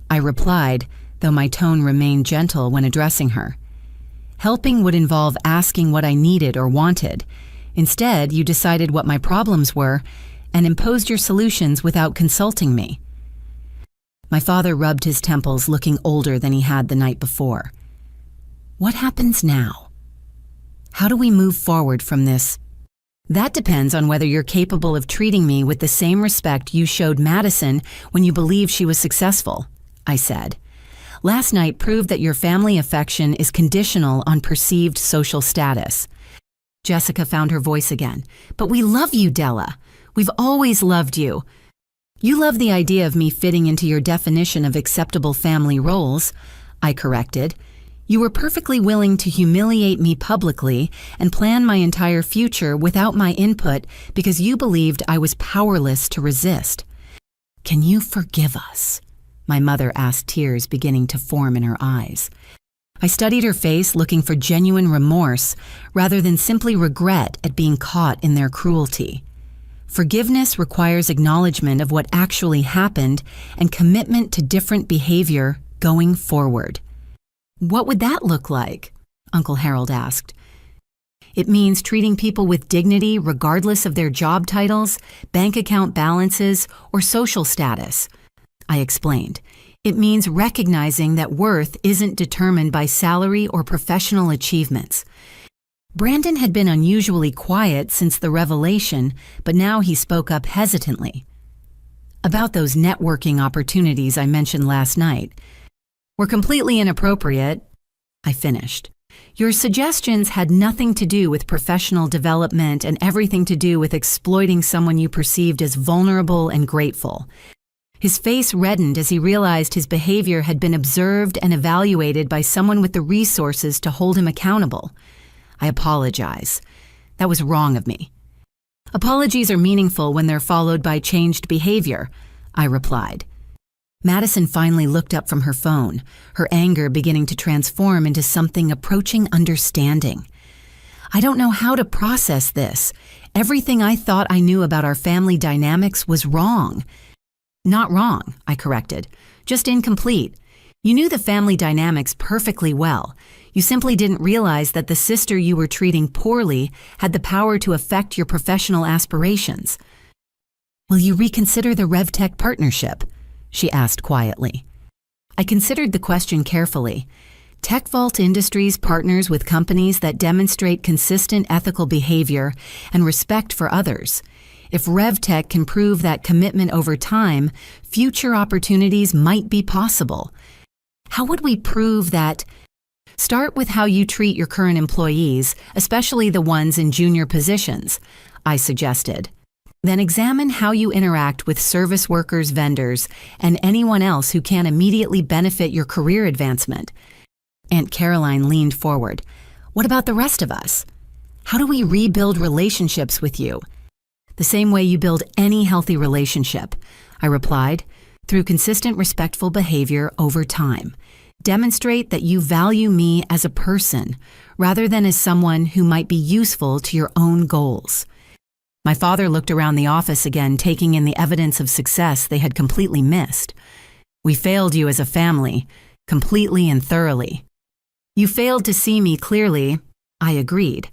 [SPEAKER 1] I replied, though my tone remained gentle when addressing her. "Helping would involve asking what I needed or wanted. Instead, you decided what my problems were and imposed your solutions without consulting me." My father rubbed his temples, looking older than he had the night before. What happens now? How do we move forward from this? That depends on whether you're capable of treating me with the same respect you showed Madison when you believed she was successful, I said. Last night proved that your family affection is conditional on perceived social status. Jessica found her voice again. But we love you, Della. We've always loved you. You love the idea of me fitting into your definition of acceptable family roles, I corrected. You were perfectly willing to humiliate me publicly and plan my entire future without my input because you believed I was powerless to resist. Can you forgive us? My mother asked, tears beginning to form in her eyes. I studied her face, looking for genuine remorse rather than simply regret at being caught in their cruelty. Forgiveness requires acknowledgement of what actually happened and commitment to different behavior going forward. What would that look like? Uncle Harold asked. It means treating people with dignity regardless of their job titles, bank account balances, or social status, I explained. It means recognizing that worth isn't determined by salary or professional achievements. Brandon had been unusually quiet since the revelation, but now he spoke up hesitantly. About those networking opportunities I mentioned last night. Were completely inappropriate, I finished. Your suggestions had nothing to do with professional development and everything to do with exploiting someone you perceived as vulnerable and grateful. His face reddened as he realized his behavior had been observed and evaluated by someone with the resources to hold him accountable. I apologize. That was wrong of me. Apologies are meaningful when they're followed by changed behavior, I replied. Madison finally looked up from her phone, her anger beginning to transform into something approaching understanding. I don't know how to process this. Everything I thought I knew about our family dynamics was wrong. Not wrong, I corrected, just incomplete. You knew the family dynamics perfectly well. You simply didn't realize that the sister you were treating poorly had the power to affect your professional aspirations. Will you reconsider the RevTech partnership? She asked quietly. I considered the question carefully. TechVault Industries partners with companies that demonstrate consistent ethical behavior and respect for others. If RevTech can prove that commitment over time, future opportunities might be possible. How would we prove that? Start with how you treat your current employees, especially the ones in junior positions, I suggested. Then examine how you interact with service workers, vendors, and anyone else who can immediately benefit your career advancement. Aunt Caroline leaned forward. What about the rest of us? How do we rebuild relationships with you? The same way you build any healthy relationship, I replied, through consistent respectful behavior over time. Demonstrate that you value me as a person, rather than as someone who might be useful to your own goals. My father looked around the office again, taking in the evidence of success they had completely missed. We failed you as a family, completely and thoroughly. You failed to see me clearly, I agreed.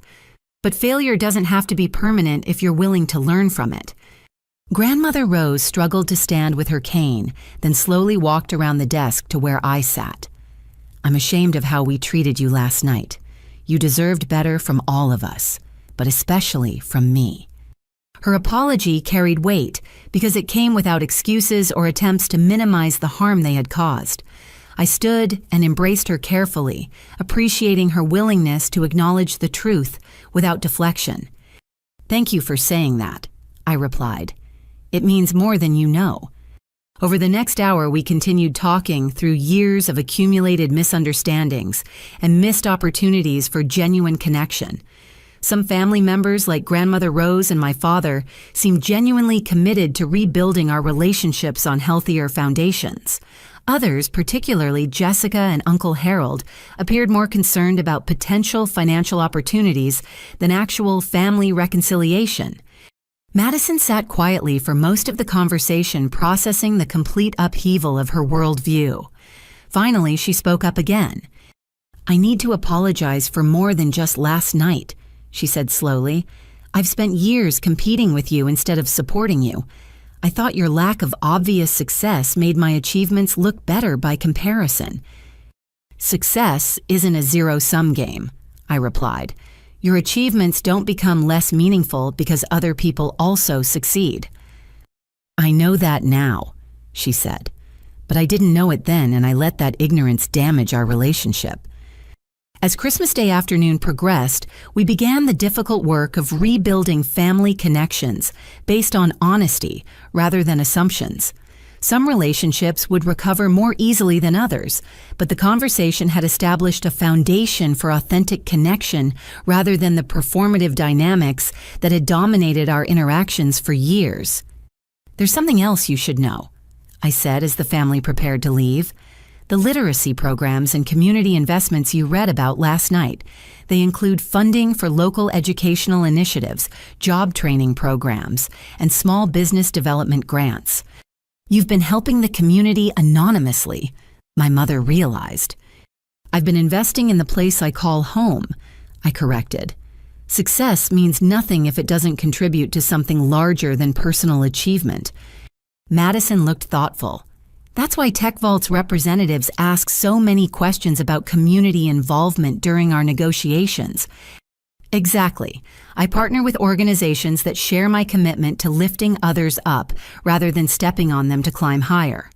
[SPEAKER 1] But failure doesn't have to be permanent if you're willing to learn from it. Grandmother Rose struggled to stand with her cane, then slowly walked around the desk to where I sat. I'm ashamed of how we treated you last night. You deserved better from all of us, but especially from me. Her apology carried weight because it came without excuses or attempts to minimize the harm they had caused. I stood and embraced her carefully, appreciating her willingness to acknowledge the truth without deflection. Thank you for saying that, I replied. It means more than you know. Over the next hour, we continued talking through years of accumulated misunderstandings and missed opportunities for genuine connection. Some family members, like Grandmother Rose and my father, seemed genuinely committed to rebuilding our relationships on healthier foundations. Others, particularly Jessica and Uncle Harold, appeared more concerned about potential financial opportunities than actual family reconciliation. Madison sat quietly for most of the conversation, processing the complete upheaval of her worldview. Finally, she spoke up again. I need to apologize for more than just last night, she said slowly. I've spent years competing with you instead of supporting you. I thought your lack of obvious success made my achievements look better by comparison. Success isn't a zero-sum game, I replied. Your achievements don't become less meaningful because other people also succeed. I know that now, she said, but I didn't know it then, and I let that ignorance damage our relationship. As Christmas Day afternoon progressed, we began the difficult work of rebuilding family connections based on honesty rather than assumptions. Some relationships would recover more easily than others, but the conversation had established a foundation for authentic connection rather than the performative dynamics that had dominated our interactions for years. There's something else you should know, I said as the family prepared to leave. The literacy programs and community investments you read about last night. They include funding for local educational initiatives, job training programs, and small business development grants. You've been helping the community anonymously, my mother realized. I've been investing in the place I call home, I corrected. Success means nothing if it doesn't contribute to something larger than personal achievement. Madison looked thoughtful. That's why TechVault's representatives ask so many questions about community involvement during our negotiations. Exactly. I partner with organizations that share my commitment to lifting others up rather than stepping on them to climb higher.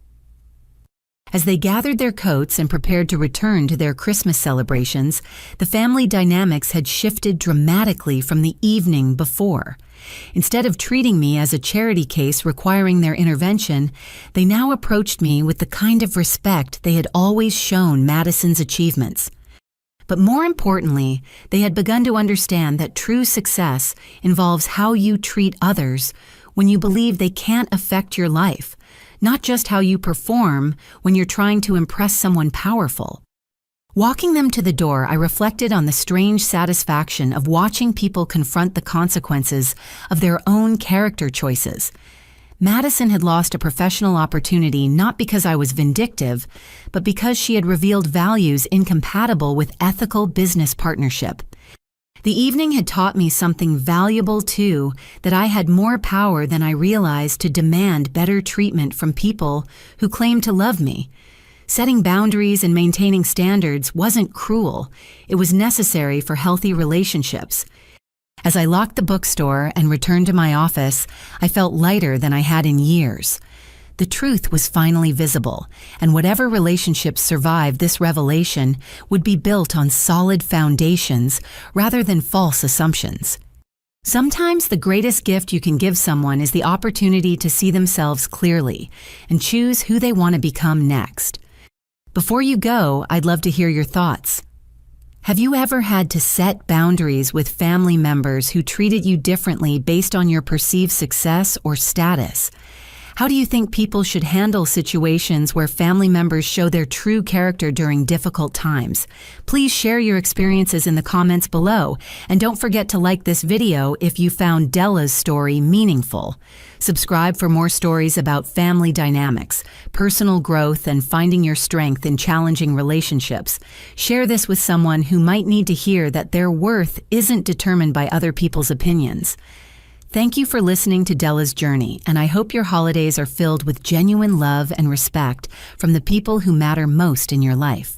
[SPEAKER 1] As they gathered their coats and prepared to return to their Christmas celebrations, the family dynamics had shifted dramatically from the evening before. Instead of treating me as a charity case requiring their intervention, they now approached me with the kind of respect they had always shown Madison's achievements. But more importantly, they had begun to understand that true success involves how you treat others when you believe they can't affect your life, not just how you perform when you're trying to impress someone powerful. Walking them to the door, I reflected on the strange satisfaction of watching people confront the consequences of their own character choices. Madison had lost a professional opportunity not because I was vindictive, but because she had revealed values incompatible with ethical business partnership. The evening had taught me something valuable too, that I had more power than I realized to demand better treatment from people who claimed to love me. Setting boundaries and maintaining standards wasn't cruel. It was necessary for healthy relationships. As I locked the bookstore and returned to my office, I felt lighter than I had in years. The truth was finally visible, and whatever relationships survived this revelation would be built on solid foundations rather than false assumptions. Sometimes the greatest gift you can give someone is the opportunity to see themselves clearly and choose who they want to become next. Before you go, I'd love to hear your thoughts. Have you ever had to set boundaries with family members who treated you differently based on your perceived success or status? How do you think people should handle situations where family members show their true character during difficult times? Please share your experiences in the comments below, and don't forget to like this video if you found Della's story meaningful. Subscribe for more stories about family dynamics, personal growth, and finding your strength in challenging relationships. Share this with someone who might need to hear that their worth isn't determined by other people's opinions. Thank you for listening to Della's journey, and I hope your holidays are filled with genuine love and respect from the people who matter most in your life.